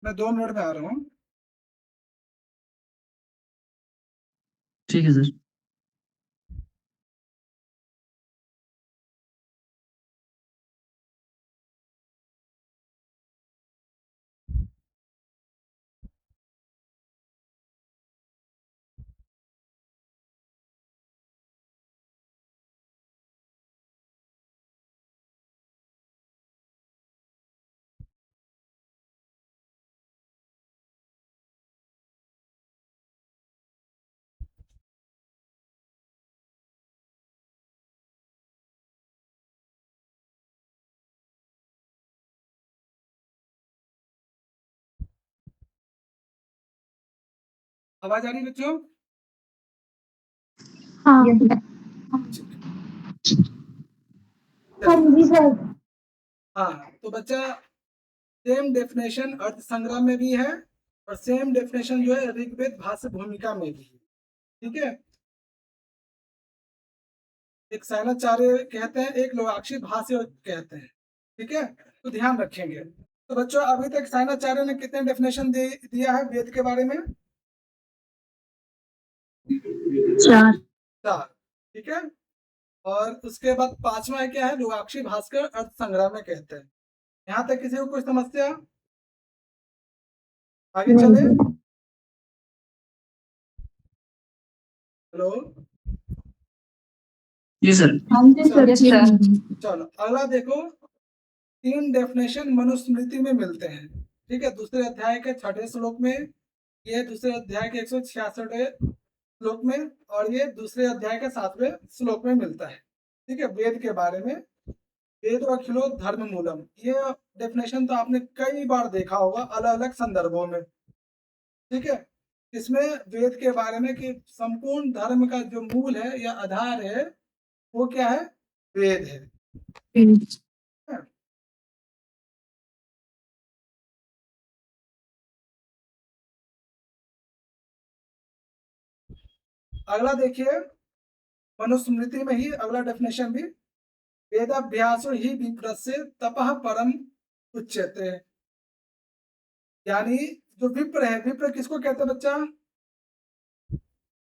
मैं 2 मिनट में आ रहा हूँ। ठीक है सर। आवाज आ रही है बच्चों? हाँ जी सर। हाँ, तो बच्चा सेम डेफिनेशन अर्थ संग्रह में भी है और सेम डेफिनेशन जो है ऋग्वेद भाष्य भूमिका में भी है। ठीक है, एक सायणाचार्य कहते हैं, एक लोहाक्षी भाष्य कहते हैं। ठीक है, तो ध्यान रखेंगे। तो बच्चों, अभी तक सायणाचार्य ने कितने डेफिनेशन दिया है वेद के बारे में? 4। 4। ठीक है, और उसके बाद 5वां है क्या है? लोहाक्षी भास्कर अर्थ संग्रह में कहते हैं। यहाँ तक किसी को कोई समस्या? आगे चले। हेलो, जी सर। हाँ जी सर। Yes, sir. चलो अगला देखो, 3 डेफिनेशन मनुस्मृति में मिलते हैं। ठीक है, दूसरे अध्याय के 6ठे श्लोक में, ये दूसरे अध्याय के 166वें श्लोक में, और ये दूसरे अध्याय के 7वें श्लोक में मिलता है। ठीक है, वेद के बारे में, वेद अखिलो धर्म मूलम, ये डेफिनेशन तो आपने कई बार देखा होगा अलग अलग संदर्भों में। ठीक है, इसमें वेद के बारे में कि संपूर्ण धर्म का जो मूल है या आधार है वो क्या है, वेद है। अगला देखिए, मनुस्मृति में ही अगला डेफिनेशन भी, वेदाभ्यासो ही विप्रस्य तपः परम उच्यते। यानी जो विप्र है, विप्र किसको कहते हैं बच्चा,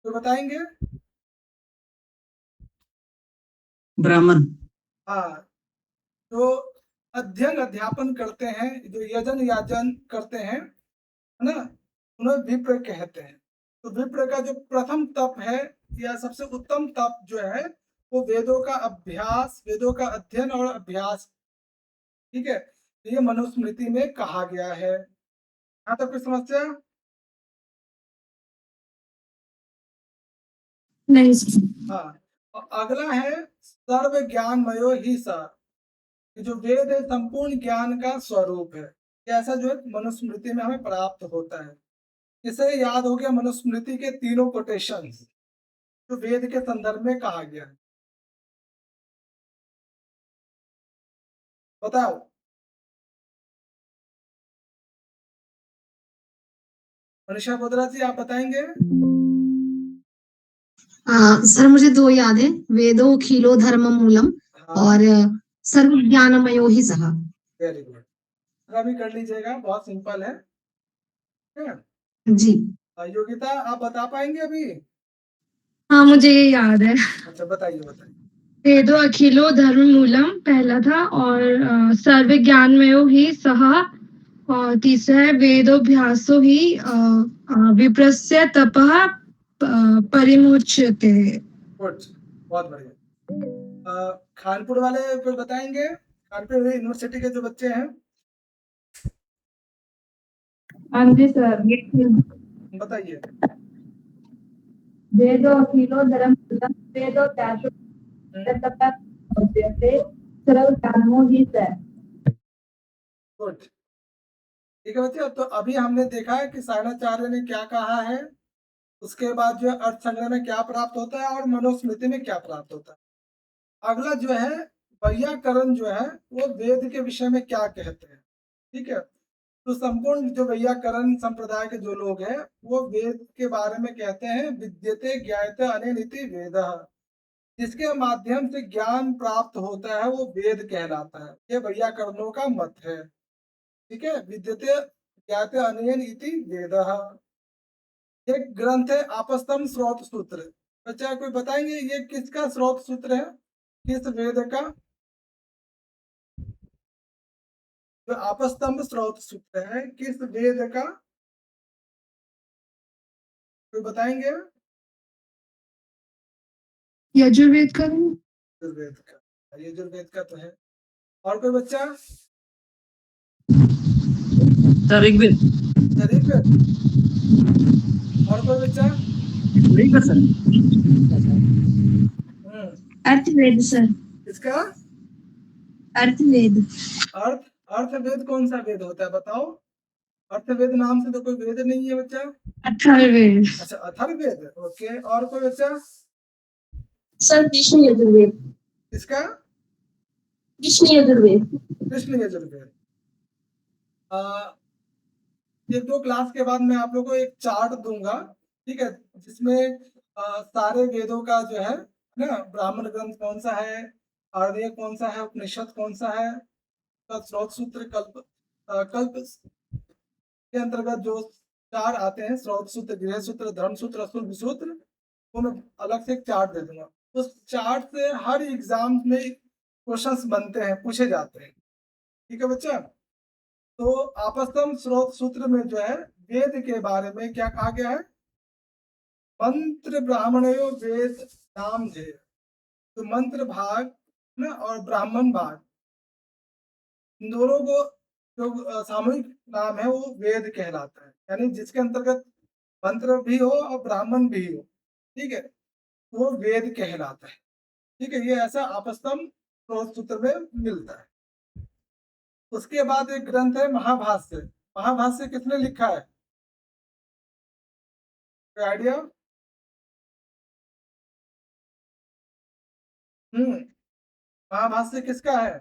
तो बताएंगे? ब्राह्मण। हाँ, जो अध्ययन अध्यापन करते हैं, जो यजन याजन करते हैं, है ना, उन्हें विप्र कहते हैं। तो विप्र का जो प्रथम तप है या सबसे उत्तम तप जो है वो वेदों का अभ्यास, वेदों का अध्ययन और अभ्यास। ठीक है, ये मनुस्मृति में कहा गया है। यहाँ तक कोई समस्या? नहीं सर। हाँ, और अगला है सर्व ज्ञानमयो ही सा, जो वेद है संपूर्ण ज्ञान का स्वरूप है। ऐसा जो है मनुस्मृति में हमें प्राप्त होता है। इसे याद हो गया मनुस्मृति के तीनों कोटेशन जो वेद के संदर्भ में कहा गया है। बताओ। मनीषा बोधरा जी, आप बताएंगे? सर मुझे 2 याद है, वेदो खिलो धर्म मूलम हाँ, और सर्व ज्ञानमयो ही सह। वेरी गुड, अभी कर लीजिएगा, बहुत सिंपल है। ठीक है, जी। योगिता आप बता पाएंगे अभी? हाँ मुझे ये याद है। अच्छा, बताइए बताइए। वेदो अखिलो धर्म मूलम पहला था, और सर्व ज्ञानमयो ही सह, और तीसरा है वेदोभ्यासो ही विप्रस्य तपः परिमुच्यते। गुड, बहुत बढ़िया। खानपुर वाले कोई बताएंगे? कानपुर यूनिवर्सिटी के जो बच्चे हैं, हाँ जी सर। बताइए। वेदो अखिलो धर्म मूलम वेदो त्यासो तपः परिमुच्यते सर्व ज्ञानमो ही सः। गुड, ठीक है बच्चे। तो अभी हमने देखा है कि सायणाचार्य ने क्या कहा है, उसके बाद जो है अर्थ संग्रह में क्या प्राप्त होता है और मनुस्मृति में क्या प्राप्त होता है। अगला जो है वैयाकरण जो है वो वेद के विषय में क्या कहते हैं। ठीक है, तो संपूर्ण जो वैयाकरण संप्रदाय के जो लोग हैं वो वेद के बारे में कहते हैं, विद्यते ज्ञायते अनेनिति वेदः, जिसके माध्यम से ज्ञान प्राप्त होता है वो वेद कहलाता है। ये वैयाकरणों का मत है। ठीक है, विद्यते ज्ञायते अनेन इति वेदः। एक ग्रंथ है आपस्तम स्रोत सूत्र। बच्चा कोई बताएंगे ये किसका स्रोत सूत्र है, किस वेद का? जो आपस्तंभ स्रोत सूत्र है किस वेद का, कोई बताएंगे? यजुर्वेद का। यजुर्वेद का, यजुर्वेद का तो है। और कोई बच्चा? सर ऋग्वेद। ऋग्वेद। और कोई बच्चा? ऋग्वेद सर। अर्थवेद सर। इसका अर्थवेद। अर्थ, अर्थवेद कौन सा वेद होता है बताओ? अर्थवेद नाम से तो कोई वेद नहीं है बच्चा। अथर्ववेद। अच्छा, अथर्ववेद, ओके। और कोई बच्चा? सर कृष्ण यजुर्वेद। इसका कृष्ण यजुर्वेद। कृष्ण यजुर्वेद। एक दो क्लास के बाद मैं आप लोगों को एक चार्ट दूंगा, ठीक है, जिसमें सारे वेदों का जो है ना, ब्राह्मण ग्रंथ कौन सा है, आर्य कौन सा है, उपनिषद कौन सा है, तो स्रोत सूत्र कल्प कल्प के अंतर्गत जो 4 आते हैं, स्रोत सूत्र, गृह सूत्र, धर्म सूत्र, अशुल्भ सूत्र, वो मैं अलग से एक चार्ट दे दूंगा। उस चार्ट से हर एग्जाम में क्वेश्चंस बनते हैं, पूछे जाते हैं। ठीक है बच्चा, तो आपस्तंभ स्रोत सूत्र में जो है वेद के बारे में क्या कहा गया है, मंत्र ब्राह्मणयो वेद नाम है, तो मंत्र भाग ना और ब्राह्मण भाग, इन दोनों को जो सामूहिक नाम है वो वेद कहलाता है, यानी जिसके अंतर्गत मंत्र भी हो और ब्राह्मण भी हो, ठीक है, वो वेद कहलाता है। ठीक है, ये ऐसा आपस्तम स्रोत सूत्र में मिलता है। उसके बाद एक ग्रंथ है महाभाष्य। महाभाष्य किसने लिखा है, कोई आइडिया? महाभाष्य किसका है,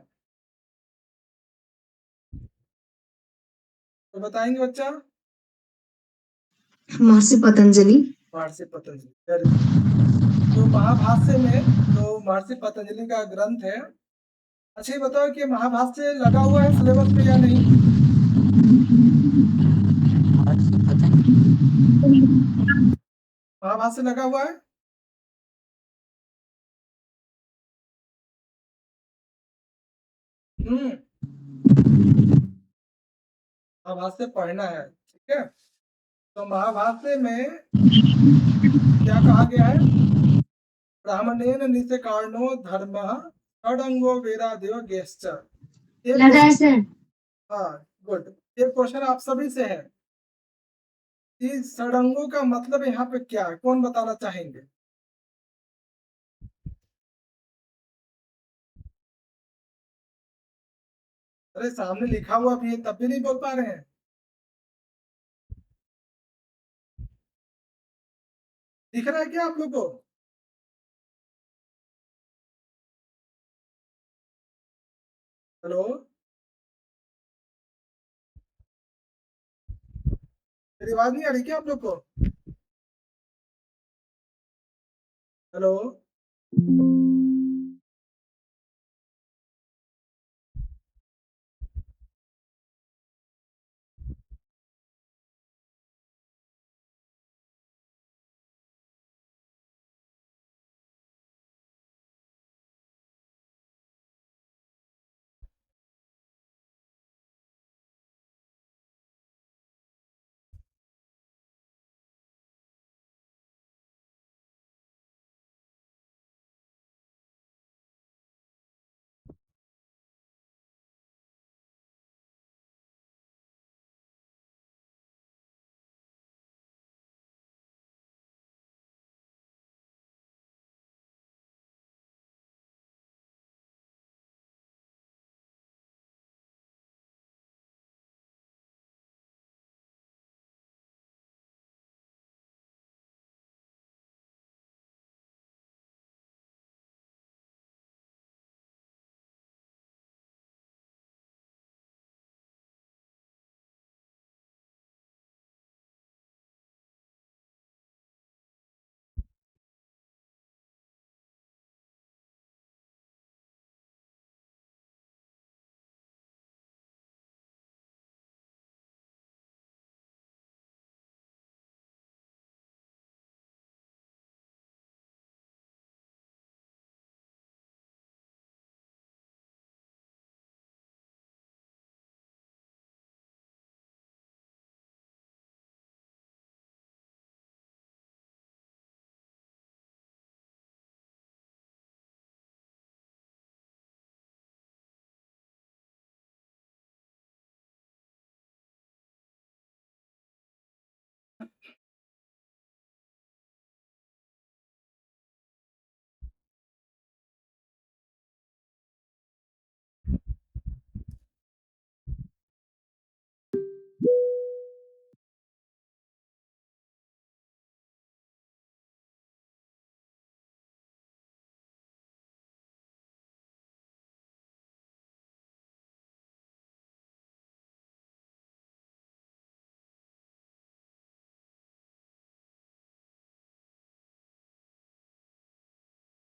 तो बताएंगे बच्चा? महर्षि पतंजलि। महर्षि पतंजलि, वेरी गुड। तो महाभाष्य में जो महर्षि पतंजलि का ग्रंथ है, अच्छा ये बताओ कि महाभाष्य लगा हुआ है सिलेबस में या नहीं? पता नहीं। महाभाष्य लगा हुआ है? महाभाष्य पढ़ना है, ठीक है। तो महाभाष्य में क्या कहा गया है, ब्राह्मणेन नित्यकारणो धर्मः षडंगो वेदादयो गेश्च। लगा है सर। हाँ गुड, ये क्वेश्चन आप सभी से है, इस षडंगों का मतलब यहाँ पे क्या है, कौन बताना चाहेंगे? अरे सामने लिखा हुआ भी है तब भी नहीं बोल पा रहे हैं। दिख रहा है क्या आप लोग को? हेलो, मेरी आवाज नहीं आ रही क्या आप लोग को? हेलो,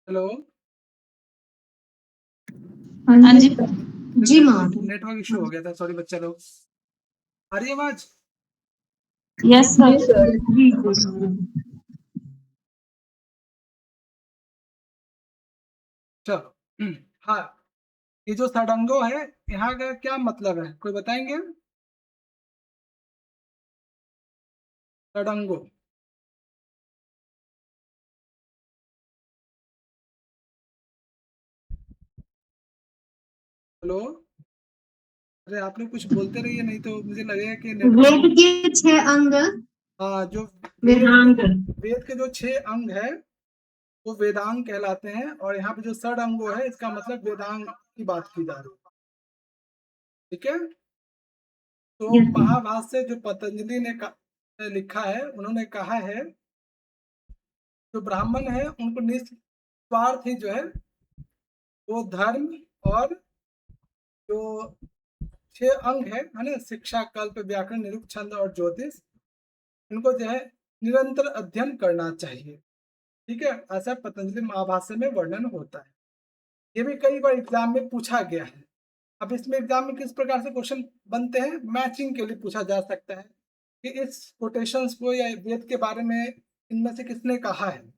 हेलो, हाँ जी जी माँ। नेटवर्क इशू हो गया था, सॉरी बच्चा लोग। आ रही है आवाज? यस सर चलो, हाँ, ये जो षडंगो है यहाँ का क्या मतलब है, कोई बताएंगे? षडंगो हेलो? अरे आप लोग कुछ बोलते रहिए, नहीं तो मुझे लगेगा कि नेटवर्क वेद के 6 अंग हाँ, जो वेदांग वेद के जो 6 अंग है, वो वेदांग कहलाते हैं और यहाँ पे जो षड अंगो है, इसका मतलब वेदांग की बात की जा रही है। ठीक है? तो महाभाष्य जो पतंजलि ने लिखा है, उन्होंने कहा है, जो ब्राह्मण है उनको निस्वार्थ ही जो है वो धर्म और जो 6 अंग है ना, शिक्षा, कल्प, व्याकरण, निरुक्त, छंद और ज्योतिष, इनको जो है निरंतर अध्ययन करना चाहिए। ठीक है? ऐसा पतंजलि महाभाष्य में वर्णन होता है। ये भी कई बार एग्जाम में पूछा गया है। अब इसमें एग्जाम में किस प्रकार से क्वेश्चन बनते हैं, मैचिंग के लिए पूछा जा सकता है कि इस कोटेशंस को या वेद के बारे में इनमें से किसने कहा है।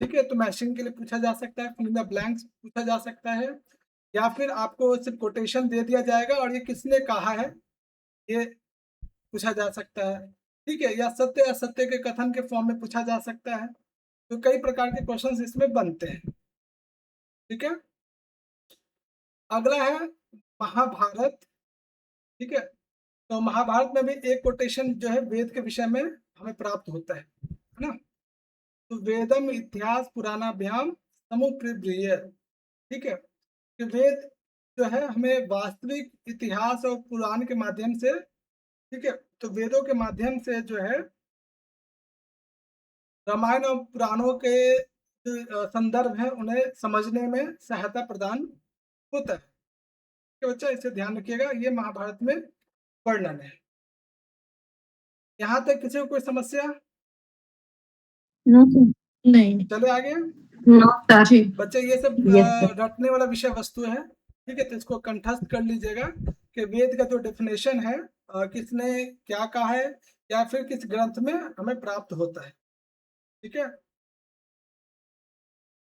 ठीक है? तो मैचिंग के लिए पूछा जा सकता है, फिल इन द ब्लैंक्स पूछा जा सकता है, या फिर आपको सिर्फ कोटेशन दे दिया जाएगा और ये किसने कहा है ये पूछा जा सकता है। ठीक है? या सत्य असत्य के कथन के फॉर्म में पूछा जा सकता है। तो कई प्रकार के क्वेश्चंस इसमें बनते हैं। ठीक है? अगला है महाभारत। ठीक है? तो महाभारत में भी एक कोटेशन जो है वेद के विषय में हमें प्राप्त होता है ना? तो वेदम इतिहास पुराणाभ्याम समुप्रिय। ठीक है? कि वेद जो है हमें वास्तविक इतिहास और पुराण के माध्यम से, ठीक है, तो वेदों के माध्यम से जो है रामायण और पुराणों के संदर्भ है उन्हें समझने में सहायता प्रदान होता है। बच्चा इसे ध्यान रखिएगा, ये महाभारत में वर्णन है। यहाँ तक किसी को कोई समस्या? नहीं। चले आगे। जी। बच्चे ये सब Yes, रटने वाला विषय वस्तु है। ठीक है? तो इसको कंठस्थ कर लीजिएगा कि वेद का जो डेफिनेशन है किसने क्या कहा है या फिर किस ग्रंथ में हमें प्राप्त होता है। ठीक है?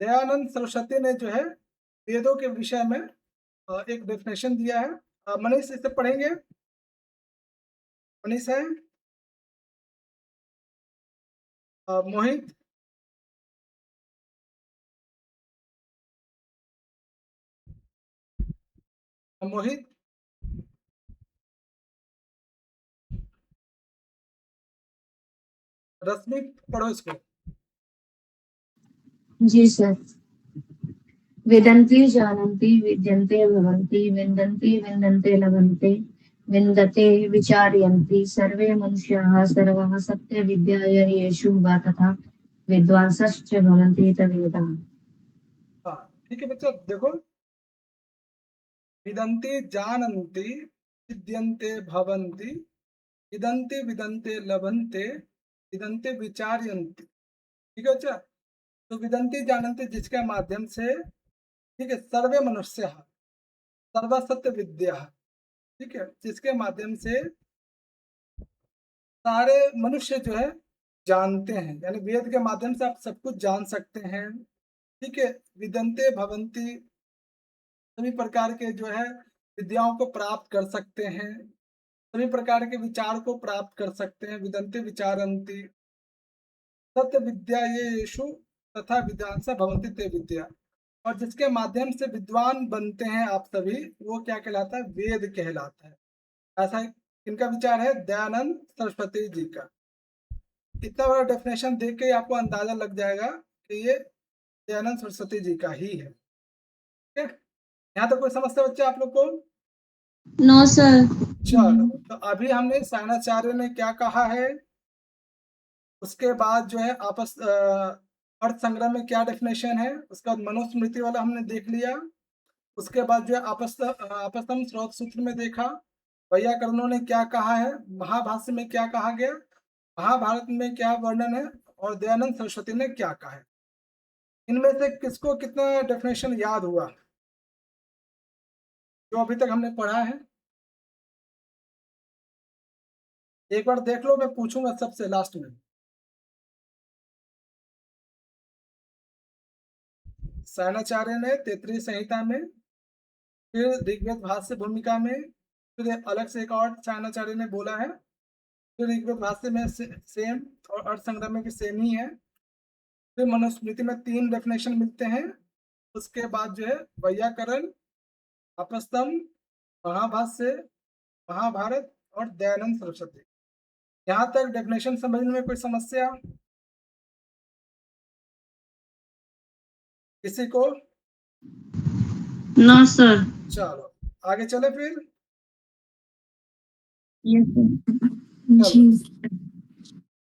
दयानंद सरस्वती ने जो है वेदों के विषय में एक डेफिनेशन दिया है। मनीष इसे पढ़ेंगे? मनीष है? मोहित? मोहित? रश्मि पढ़ो इसको। जी सर। वेदन्ति जानन्ति विद्यन्ते भवन्ति विन्दन्ति विन्दन्ते लभन्ते विन्दते विचारयन्ति सर्वे मनुष्याः सर्वः सत्यविद्याया येषु वा तथा विद्वांसश्च भवन्ति तद्वेदाः। हाँ, ठीक है बच्चा, देखो, विदन्ति जानन्ति विद्यन्ते भवन्ति विदन्ति विदन्ते लभन्ते विदन्ते विचारयन्ति। ठीक है बच्चा? तो विदन्ति जानन्ति जिसके माध्यम से, ठीक है, सर्वे मनुष्य सर्वसत्य विद्या, ठीक है, जिसके माध्यम से सारे मनुष्य जो है जानते हैं, यानी वेद के माध्यम से आप सब कुछ जान सकते हैं। ठीक है? विदन्ते भवन्ति, सभी प्रकार के जो है विद्याओं को प्राप्त कर सकते हैं, सभी प्रकार के विचार को प्राप्त कर सकते हैं। विदन्ते विचारन्ति सत्य विद्या येषु तथा विद्यांसा भवन्ति ते विद्या, और जिसके माध्यम से विद्वान बनते हैं आप सभी, वो क्या कहलाता है? वेद कहलाता है। ऐसा इनका विचार है दयानंद सरस्वती जी का। इतना बड़ा डेफिनेशन देख के आपको अंदाजा लग जाएगा कि ये दयानंद सरस्वती जी का ही है। ठीक है? यहाँ तो कोई समस्या बच्चे आप लोग को? No sir. चलो, तो अभी हमने सायणाचार्य ने क्या कहा है, उसके बाद जो है अर्थ संग्रह में क्या डेफिनेशन है, उसके बाद मनुस्मृति वाला हमने देख लिया, उसके बाद जो है आपस्तम स्रोत सूत्र में देखा, वैयाकरणों ने क्या कहा है, महाभाष्य में क्या कहा गया, महाभारत में क्या वर्णन है, और दयानंद सरस्वती ने क्या कहा है। इनमें से किसको कितना डेफिनेशन याद हुआ जो अभी तक हमने पढ़ा है? एक बार देख लो, मैं पूछूंगा सबसे लास्ट में। सायणाचार्य ने तैत्तिरीय संहिता में, फिर ऋग्वेद भाष्य भूमिका में, फिर अलग से एक और सायणाचार्य ने बोला है, फिर ऋग्वेद भाष्य में सेम और अर्थ संग्रह में भी सेम ही है, फिर मनुस्मृति में 3 डेफिनेशन मिलते हैं, उसके बाद जो है वैयाकरण, आपस्तम, महाभाष्य, महाभारत और दयानंद सरस्वती। यहाँ तक डेफिनेशन समझने में कोई समस्या किसी को? No sir. चलो आगे चले फिर। Yes sir. चलो,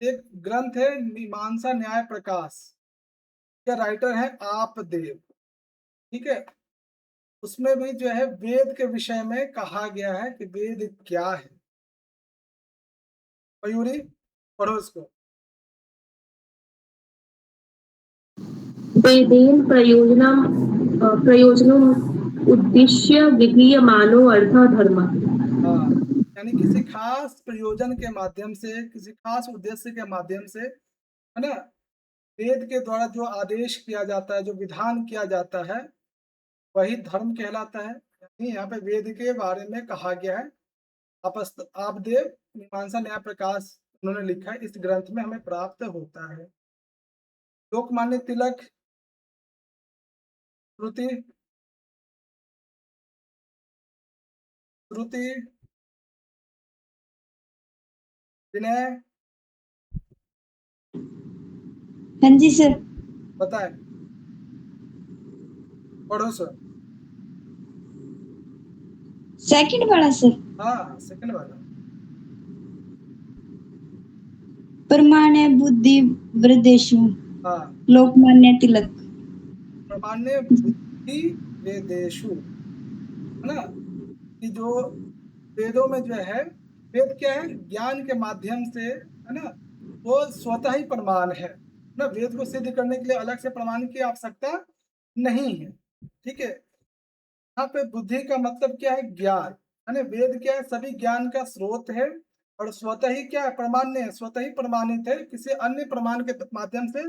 एक ग्रंथ है मीमांसा न्याय प्रकाश, के राइटर है आपदेव, ठीक है। उसमें भी जो है वेद के विषय में कहा गया है कि वेद क्या है। मयूरी पढ़ो इसको। वेदेन प्रयोजनम उद्देश्य विधीयमानो अर्थ धर्म। हाँ, यानी किसी खास प्रयोजन के माध्यम से, किसी खास उद्देश्य के माध्यम से, है ना, वेद के द्वारा जो आदेश किया जाता है, जो विधान किया जाता है, वही धर्म कहलाता है। यानी यहाँ पे वेद के बारे में कहा गया है। आपदेव मीमांसा न्याय प्रकाश उन्होंने लिखा है, इस ग्रंथ में हमें प्राप्त होता है। लोकमान्य तिलक, श्रुति, श्रुति, विनय, हाँ जी सर। बताए, पढ़ो सर। सेकंड पढ़ा सर। हाँ, सेकंड वाला। परमाणु बुद्धि वृद्धेषु हाँ, लोकमान्य तिलक। प्रमाण्य बुद्धि वेदेषु, है ना, कि जो वेदों में जो है, वेद क्या है, ज्ञान के माध्यम से, है ना, वो स्वतः ही प्रमाण है ना। वेद को सिद्ध करने के लिए अलग से प्रमाण की आवश्यकता नहीं है, ठीक है। यहाँ पे बुद्धि का मतलब क्या है, ज्ञान, है ना। वेद क्या है, सभी ज्ञान का स्रोत है और स्वतः ही क्या है, प्रमाण्य है, स्वतः ही प्रमाणित है। किसी अन्य प्रमाण के माध्यम से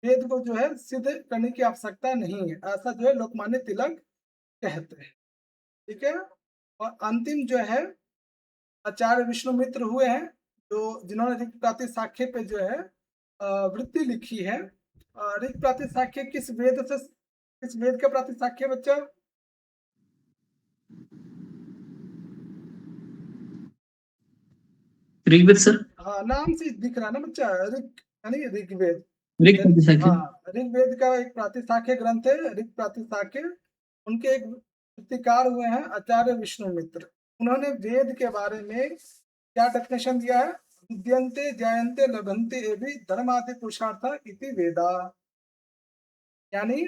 वेद को जो है सिद्ध करने की आवश्यकता नहीं है, ऐसा जो है लोकमान्य तिलक कहते हैं, ठीक है। और अंतिम जो है आचार्य विष्णुमित्र हुए हैं, जो जिन्होंने ऋक् प्राति साख्य पे जो है वृत्ति लिखी है। ऋक् प्राति साख्य किस वेद से, किस वेद का प्राति साख्य बच्चा? ऋग्वेद सर। हाँ, नाम से दिख रहा है ना बच्चा, ऋक् यानी ऋग्वेद। ऋग प्रतिशाख्य। हाँ, ऋग्वेद का एक प्रातिशाख्य ग्रंथ है ऋक् प्रातिशाख्य। उनके एक वृत्तिकार हुए हैं आचार्य विष्णुमित्र। उन्होंने वेद के बारे में क्या डेफिनेशन दिया है, विद्यन्ते जयन्ते लभन्ते एवि धर्मादि पुरुषार्थ इति वेदा। यानी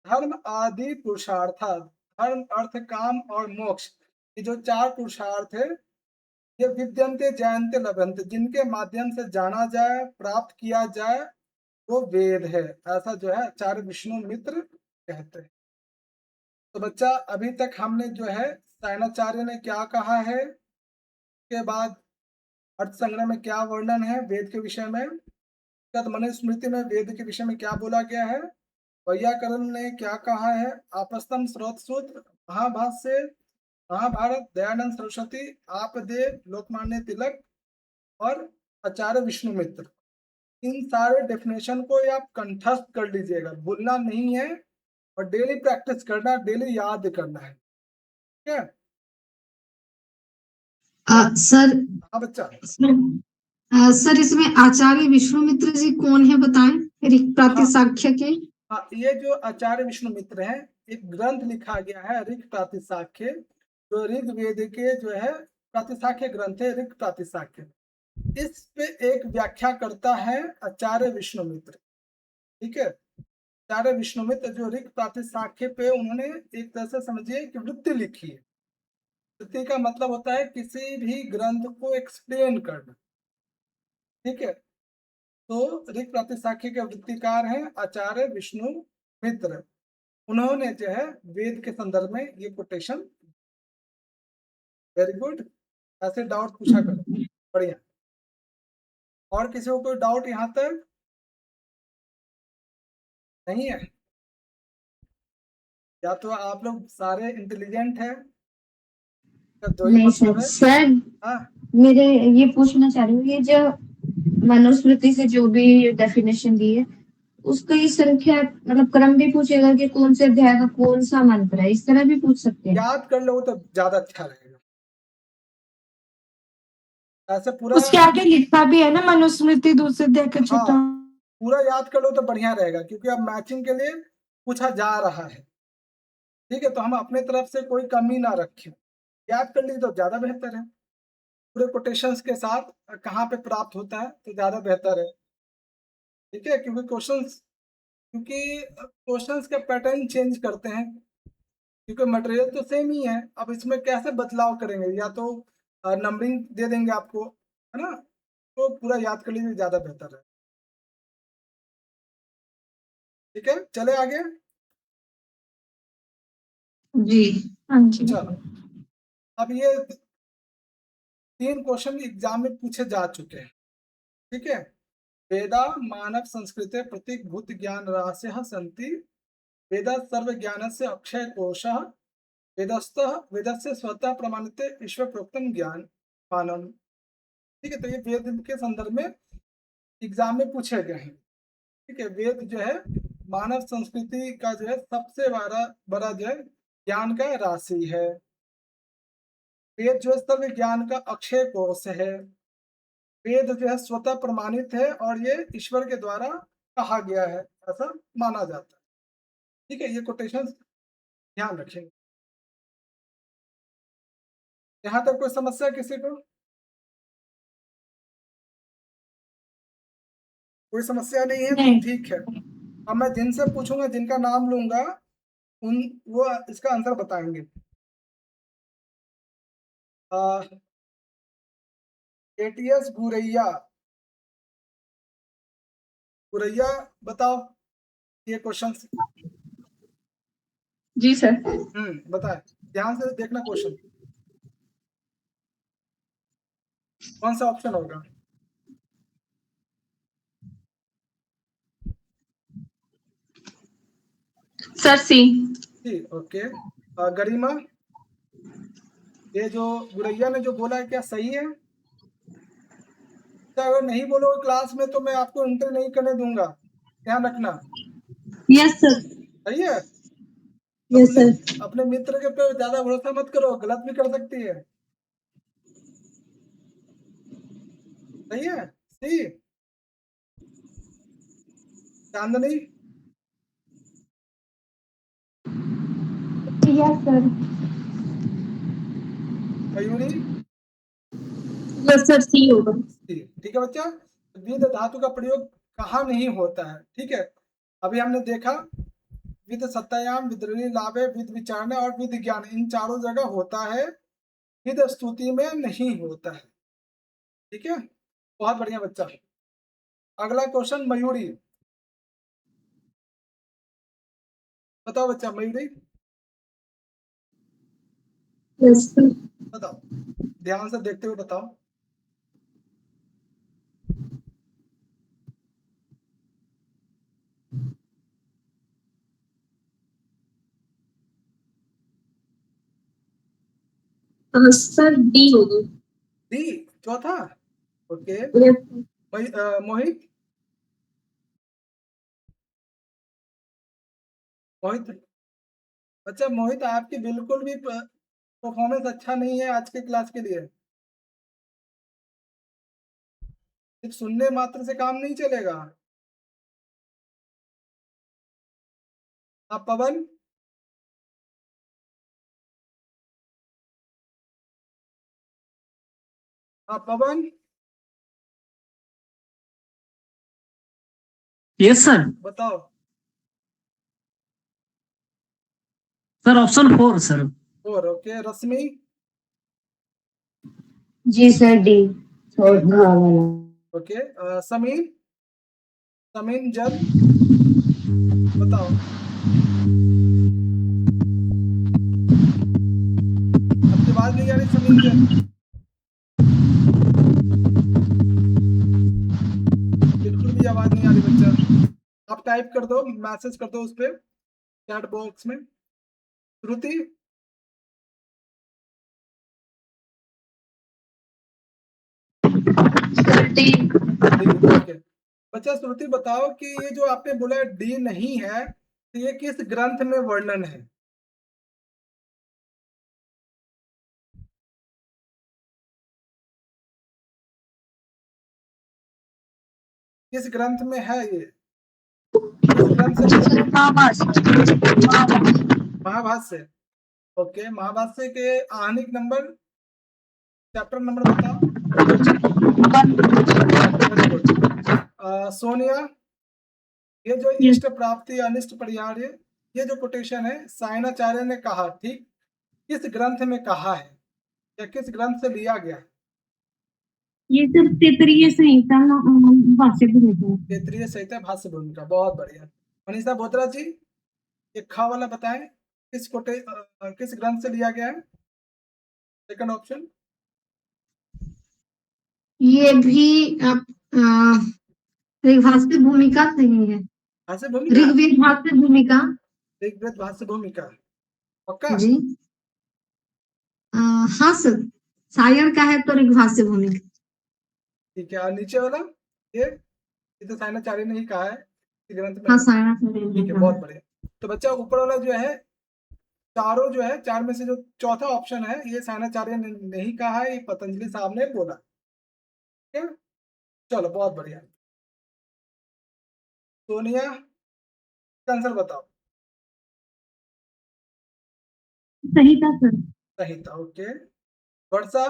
धर्म आदि पुरुषार्थ, धर्म अर्थ काम और मोक्ष, ये जो चार पुरुषार्थ है, ये विद्यन्ते जयन्ते लभन्ते, जिनके माध्यम से जाना जाए, प्राप्त किया जाए, वो वेद है, ऐसा जो है आचार्य विष्णुमित्र कहते हैं। तो बच्चा अभी तक हमने जो है सायणाचार्य ने क्या कहा है, के बाद अर्थ संग्रह में क्या वर्णन है वेद के विषय में, मनुस्मृति में वेद के विषय में क्या बोला गया है, वैयाकरण ने क्या कहा है, आपस्तम, स्रोत सूत्र, महाभाष्य, महाभारत, दयानंद सरस्वती, आपदेव, लोकमान्य तिलक और आचार्य विष्णुमित्र। इन सारे डेफिनेशन को आप कंठस्थ कर लीजिएगा, भूलना नहीं है, और डेली प्रैक्टिस करना, डेली याद करना है, ठीक है। सर हाँ बच्चा। सर इसमें आचार्य विश्वामित्र जी कौन है बताएं, ऋक् प्रातिशाख्य के? हाँ, ये जो आचार्य विष्णुमित्र हैं, एक ग्रंथ लिखा गया है ऋक् प्रातिशाख्य, जो ऋग्वेद के जो है प्रातिशाख्य ग्रंथ है ऋक् प्रातिशाख्य। इस पे एक व्याख्या करता है आचार्य विष्णुमित्र, ठीक है। आचार्य विष्णुमित्र जो ऋक् प्रातिशाख्य पे उन्होंने एक तरह से समझिए कि वृत्ति लिखी है। वृत्ति का मतलब होता है किसी भी ग्रंथ को एक्सप्लेन करना, ठीक है। तो ऋक् प्रातिशाख्य के वृत्तिकार हैं आचार्य विष्णुमित्र। उन्होंने जो है वेद के संदर्भ में ये कोटेशन। वेरी गुड, ऐसे डाउट पूछा करो, बढ़िया। और किसी को कोई डाउट यहाँ तक नहीं है? या तो आप लोग सारे इंटेलिजेंट हैं, दो ही नहीं मतलब है। सर, हाँ, मेरे ये पूछना चाह रही हूँ, ये जो मनुस्मृति से जो भी डेफिनेशन दी है, उसकी संख्या मतलब क्रम भी पूछेगा कि कौन से अध्याय का कौन सा मंत्र है, इस तरह भी पूछ सकते हैं। याद कर लो तो ज्यादा अच्छा रहेगा। ऐसे पूरा, उसके आगे लिखा भी है ना, मनुस्मृति दूसरे अध्याय का हाँ, छठा। पूरा याद कर लो तो बढ़िया रहेगा, क्योंकि अब मैचिंग के लिए पूछा जा रहा है। ठीक है, तो हम अपने तरफ से कोई कमी ना रखें, याद कर ली तो ज्यादा बेहतर है। पूरे कोटेशंस के साथ कहाँ पे प्राप्त होता है तो ज्यादा बेहतर है। ठीक है, क्योंकि क्वेश्चंस का पैटर्न चेंज करते हैं, क्योंकि मटेरियल तो सेम ही है। अब इसमें कैसे बदलाव करेंगे, या तो नंबरिंग दे देंगे आपको, है ना, तो पूरा याद कर लीजिए, ज्यादा बेहतर है। ठीक है, चले आगे। जी हाँ जी। चलो, अब ये 3 क्वेश्चन एग्जाम में पूछे जा चुके हैं। ठीक है, वेदा मानव संस्कृते प्रतीकभूत ज्ञान राशि सन्ति, वेदा सर्व ज्ञान से अक्षय कोश, वेदस्तः वेदस्य स्वतः प्रमाणित ईश्वर प्रोक्तम ज्ञान मानम। ठीक है, तो ये वेद के संदर्भ में एग्जाम में पूछे गए हैं। ठीक है, वेद जो है मानव संस्कृति का जो है सबसे बड़ा बड़ा जो है ज्ञान का राशि है। वेद जो है सर्व ज्ञान का अक्षय कोश है। वेद जो है स्वतः प्रमाणित है और ये ईश्वर के द्वारा कहा गया है, ऐसा माना जाता है। ठीक है, ये कोटेशन ध्यान रखेंगे। यहाँ तक कोई समस्या किसी को? कोई समस्या नहीं है तो नहीं। ठीक है। अब मैं जिनसे पूछूंगा, जिनका नाम लूंगा, उन वो इसका आंसर बताएंगे। एटीएस गुरैया, गुरैया बताओ ये क्वेश्चन। जी सर। बताए, ध्यान से देखना क्वेश्चन, कौन सा ऑप्शन होगा? सर सी। जी, ओके। गरिमा, ये जो गुरैया ने जो बोला है क्या सही है? तो अगर नहीं बोलोगे क्लास में तो मैं आपको एंट्री नहीं करने दूंगा, ध्यान रखना। Yes sir. सही है? यस अपने सर। अपने मित्र के पे ज्यादा भरोसा मत करो, गलत भी कर सकती है। सही है? C. Chandni, yes sir. Mayuri, yes sir C होगा। सी। ठीक है बच्चा, विद धातु का प्रयोग कहाँ नहीं होता है? ठीक है, अभी हमने देखा विद सत्यायाम, विद्रली लाभे, विद विचारणे और विद ज्ञान, इन चारों जगह होता है, विद स्तुति में नहीं होता है। ठीक है, बहुत बढ़िया बच्चा। अगला क्वेश्चन मयूरी, बताओ बच्चा, मयूरी यस सर। बताओ, ध्यान से देखते हुए बताओ। सर डी होगा। डी, चौथा। Okay, yes. मोहित, मोहित बच्चा, मोहित आपकी बिल्कुल भी परफॉर्मेंस अच्छा नहीं है आज के क्लास के लिए। सिर्फ सुनने मात्र से काम नहीं चलेगा। आप पवन, आप पवन यस सर। बताओ। Sir option 4 sir. और ओके, रश्मि, जी सर डी, चौथा वाला। ओके। समीन, समीन जल, बताओ। आपकी आवाज नहीं आ रही समीन जल, बिल्कुल भी आवाज नहीं आ रही बच्चा। आप टाइप कर दो, मैसेज कर दो उस पे चैट बॉक्स में। श्रुति, सर डी। ओके। बच्चा श्रुति बताओ कि ये जो आपने बोला डी नहीं है, तो ये किस ग्रंथ में वर्णन है? किस ग्रंथ में है ये? किस ग्रंथ से लिया? महाभाष्य। ओके, महाभाष्य के आहनिक नंबर, चैप्टर नंबर बताओ। Very good. सोनिया, ये जो इष्ट प्राप्ति अनिष्ट परिहार्य, ये जो कोटेशन है सायणाचार्य ने कहा, ठीक, किस ग्रंथ में कहा है या किस ग्रंथ से लिया गया है? ये सब तैतरीय संहिता भाष्य भूमिका। तैतरीय संहिता भाष्य भूमिका, बहुत बढ़िया। मनीषा बोत्रा जी, ये खा वाला बताएं, किस ग्रंथ से लिया गया है? Second option. ये भी ऋग्भाष्य भूमिका से ही है। भाष्य भूमिका, ऋग्वेद भाष्य भूमिका ऋग्वेद भाष्य भूमिका, पक्का? जी। हाँ सर, सायण का है तो ऋग्भाष्य भूमिका। ठीक है, और नीचे वाला ये तो सायणाचार्य ने ही कहा है इस ग्रंथ में। हाँ, सायणाचार्य ने ठीक है, कहा। बहुत बढ़िया। तो बच्चा ऊपर वाला जो है, चारों जो है, चार में से जो चौथा ऑप्शन है, ये सायणाचार्य ने नहीं कहा है, ये पतंजलि साहब ने बोला। ठीक है, चलो बहुत बढ़िया। सोनिया, आंसर बताओ। संहिता सर। संहिता, ओके। वर्षा,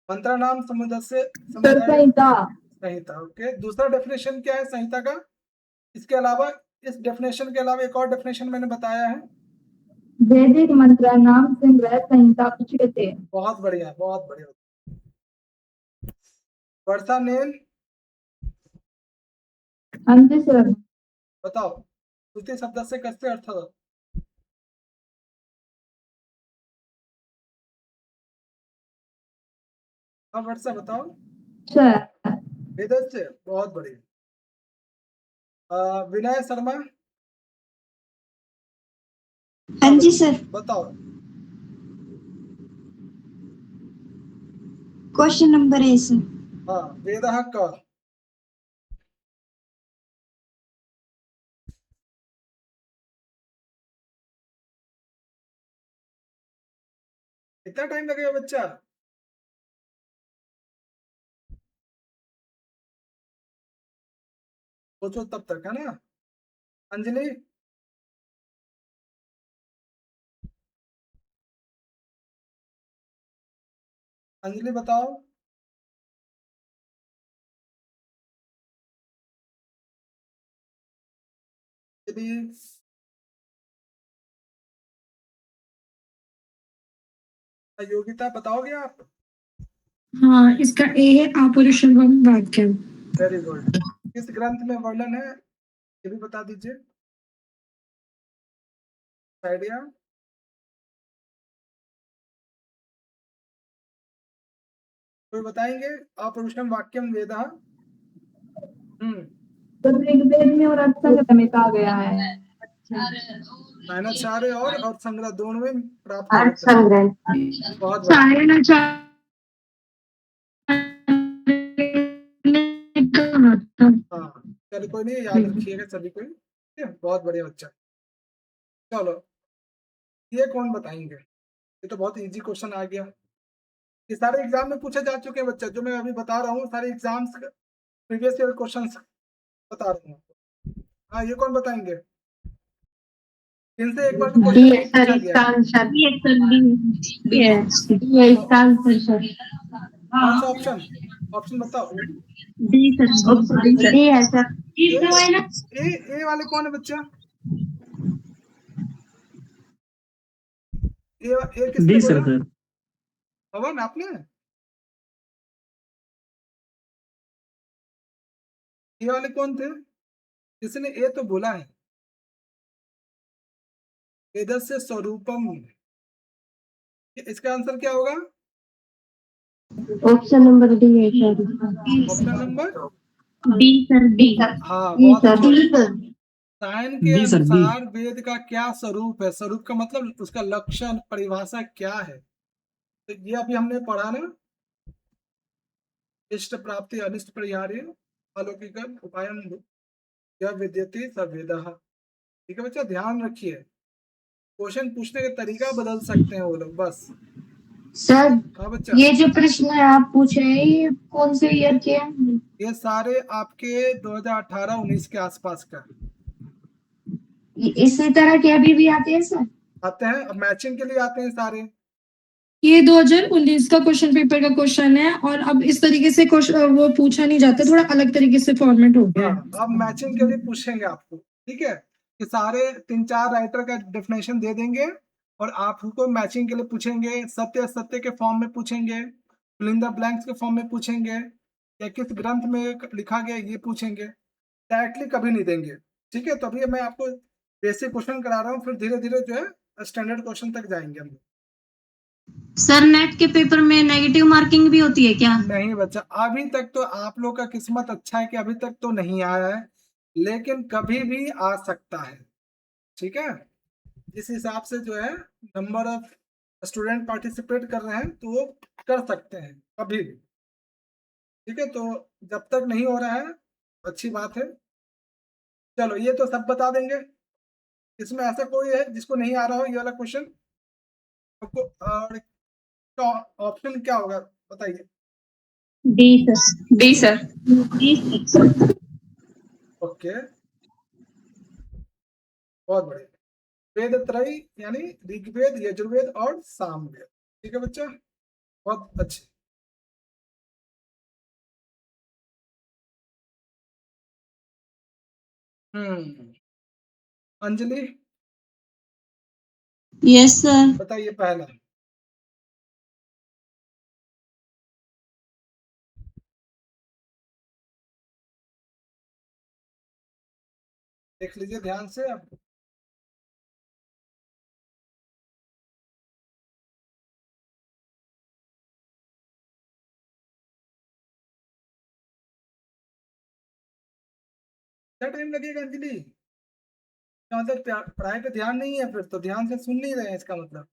मंत्रा नाम समुदाय से संहिता। संहिता, ओके। दूसरा डेफिनेशन क्या है संहिता का? इसके अलावा, इस डेफिनेशन के अलावा एक और डेफिनेशन मैंने बताया है। वैदिक मंत्राणाम संग्रह संहिता उच्यते। बहुत बढ़िया, बहुत बढ़िया। वर्षा नेम, हाँ जी सर। बताओ, श्रुति शब्द से कस्य अर्थ? हाँ वर्षा बताओ। सर। वेदस्य, बहुत बढ़िया। विनय शर्मा, हाँ जी सर। बताओ। Question number A sir. हाँ, वेदः क। कितना टाइम लगेगा बच्चा? सोचो तब तक, है ना। अंजलि, अंजलि बताओ। यदि योगिता बताओगे आप? हाँ, इसका ए है आपुरुषम वाक्य। Very good. किस ग्रंथ में वर्णन है, ये भी बता दीजिए। आइडिया? कोई बताएंगे? अपरुषम वाक्यम वेदः। तो ऋग्वेद में और अर्थसंग्रह में कहा गया है। सायणाचार्य और संग्रह दोनों में प्राप्त होता है। संग्रह। बहुत बढ़िया। सायणाचार्य ने कहा था। हाँ, चलो कोई नहीं, याद रखिएगा सभी को। ठीक है, बहुत बढ़िया बच्चा। चलो, ये कौन बताएंगे? ये तो बहुत इजी क्वेश्चन आ गया। ये सारे एग्जाम में पूछे जा चुके हैं बच्चा, जो मैं अभी बता रहा हूँ सारे एग्जाम्स प्रीवियस ईयर क्वेश्चंस बता रहा हूँ। हाँ, ये कौन बताएंगे? इनसे एक बार तो क्वेश्चन पूछा गया है। कौन सा ऑप्शन? ऑप्शन बताओ। ए वाले कौन है बच्चा? ए किसने डी बोला? सर। पवन, आपने? ए वाले कौन थे? किसने ए तो बोला है? वेदस्य स्वरूपम, इसका आंसर क्या होगा? ऑप्शन नंबर डी है sir. Option number D sir, D. हाँ, बहुत अच्छा। सर। सायन के डी सर, डी। अनुसार वेद का क्या स्वरूप है? स्वरूप का मतलब उसका लक्षण, परिभाषा क्या है? तो ये अभी हमने पढ़ा ना, इष्ट प्राप्ति अनिष्ट परिहार्य। अलौकिकम उपायम यह विद्यते स वेदः। ठीक है बच्चा, ध्यान रखिए, क्वेश्चन पूछने का तरीका बदल सकते हैं वो लोग बस। सर हाँ बच्चा, ये जो प्रश्न आप पूछे हैं ये कौन से ईयर के हैं? ये सारे आपके 2018-19 के आसपास का इसी तरह के अभी भी आते हैं सर? आते हैं, अब मैचिंग के लिए आते हैं सारे। ये 2019 का क्वेश्चन पेपर का क्वेश्चन है और अब इस तरीके से वो पूछा नहीं जाता, थोड़ा अलग तरीके से फॉर्मेट हो गया है। हाँ, अब मैचिंग के लिए पूछेंगे आपको, ठीक है, कि सारे 3-4 राइटर का डेफिनेशन दे देंगे और आपको मैचिंग के लिए पूछेंगे, सत्य असत्य के फॉर्म में पूछेंगे, फिल इन द ब्लैंक्स के फॉर्म में पूछेंगे, या किस ग्रंथ में लिखा गया ये पूछेंगे, डायरेक्टली कभी नहीं देंगे। ठीक है, तो अभी मैं आपको बेसिक क्वेश्चन करा रहा हूँ, फिर धीरे धीरे जो है स्टैंडर्ड क्वेश्चन तक जाएंगे हम। सर नेट के पेपर में नेगेटिव मार्किंग भी होती है क्या? नहीं बच्चा, अभी तक तो आप लोग का किस्मत अच्छा है कि अभी तक तो नहीं आया है, लेकिन कभी भी आ सकता है। ठीक है, जिस हिसाब से जो है नंबर ऑफ स्टूडेंट पार्टिसिपेट कर रहे हैं तो वो कर सकते हैं कभी भी। ठीक है, तो जब तक नहीं हो रहा है अच्छी बात है। चलो ये तो सब बता देंगे, इसमें ऐसा कोई है जिसको नहीं आ रहा हो ये वाला क्वेश्चन आपको? और ऑप्शन क्या होगा बताइए? D sir. ओके, बहुत बढ़िया। वेद त्रय यानी ऋग्वेद, यजुर्वेद और सामवेद। ठीक है बच्चा, बहुत अच्छे। Anjali yes sir. बताइए पहला। देख लीजिए ध्यान से अब। क्या टाइम लगेगा अंजलि? क्या मतलब पढ़ाई पे ध्यान नहीं है? फिर तो ध्यान से सुन नहीं रहे हैं इसका मतलब।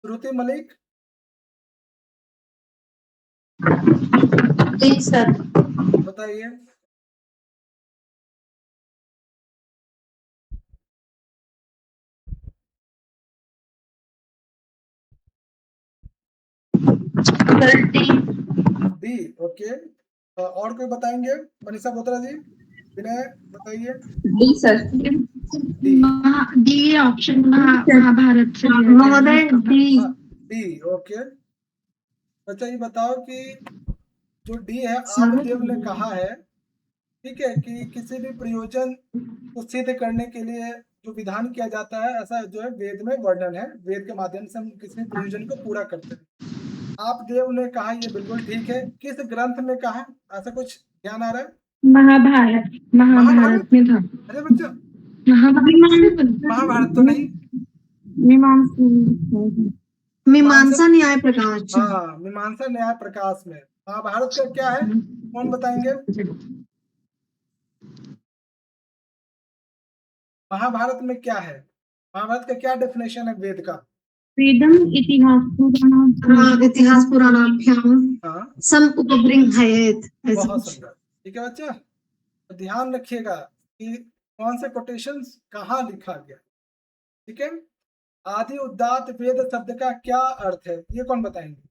श्रुति मलिक जी सर। बताइए। D, okay. और कोई बताएंगे? मनीषा बोत्रा जी, विनय बताइए। D sir. D, D option Mahabharat से लिया गया है महोदय इसका। डी। D, okay. अच्छा ये बताओ कि जो डी है, सर आदिदेव ने कहा है, ठीक है, कि किसी भी प्रयोजन को सिद्ध करने के लिए जो विधान किया जाता है, ऐसा जो है वेद में वर्णन है, वेद के माध्यम से हम किसी भी प्रयोजन को पूरा करते हैं। आप देव ने कहा ये बिल्कुल ठीक है, किस ग्रंथ में कहा है? ऐसा कुछ ध्यान आ रहा है? महाभारत में था। अरे बच्चा, महाभारत तो नहीं। मीमांसा न्याय प्रकाश। हाँ, मीमांसा न्याय प्रकाश में। महाभारत का क्या है, कौन बताएंगे? महाभारत में क्या है? महाभारत का क्या डेफिनेशन है वेद का? वेदम इतिहास पुराणाभ्याम हाँ, सम उपबृंहयेत। बहुत सुंदर। ठीक है बच्चा, तो ध्यान रखिएगा कि कौन से कोटेशन कहाँ लिखा गया। ठीक है, आदि उदात्त वेद शब्द का क्या अर्थ है, ये कौन बताएंगे?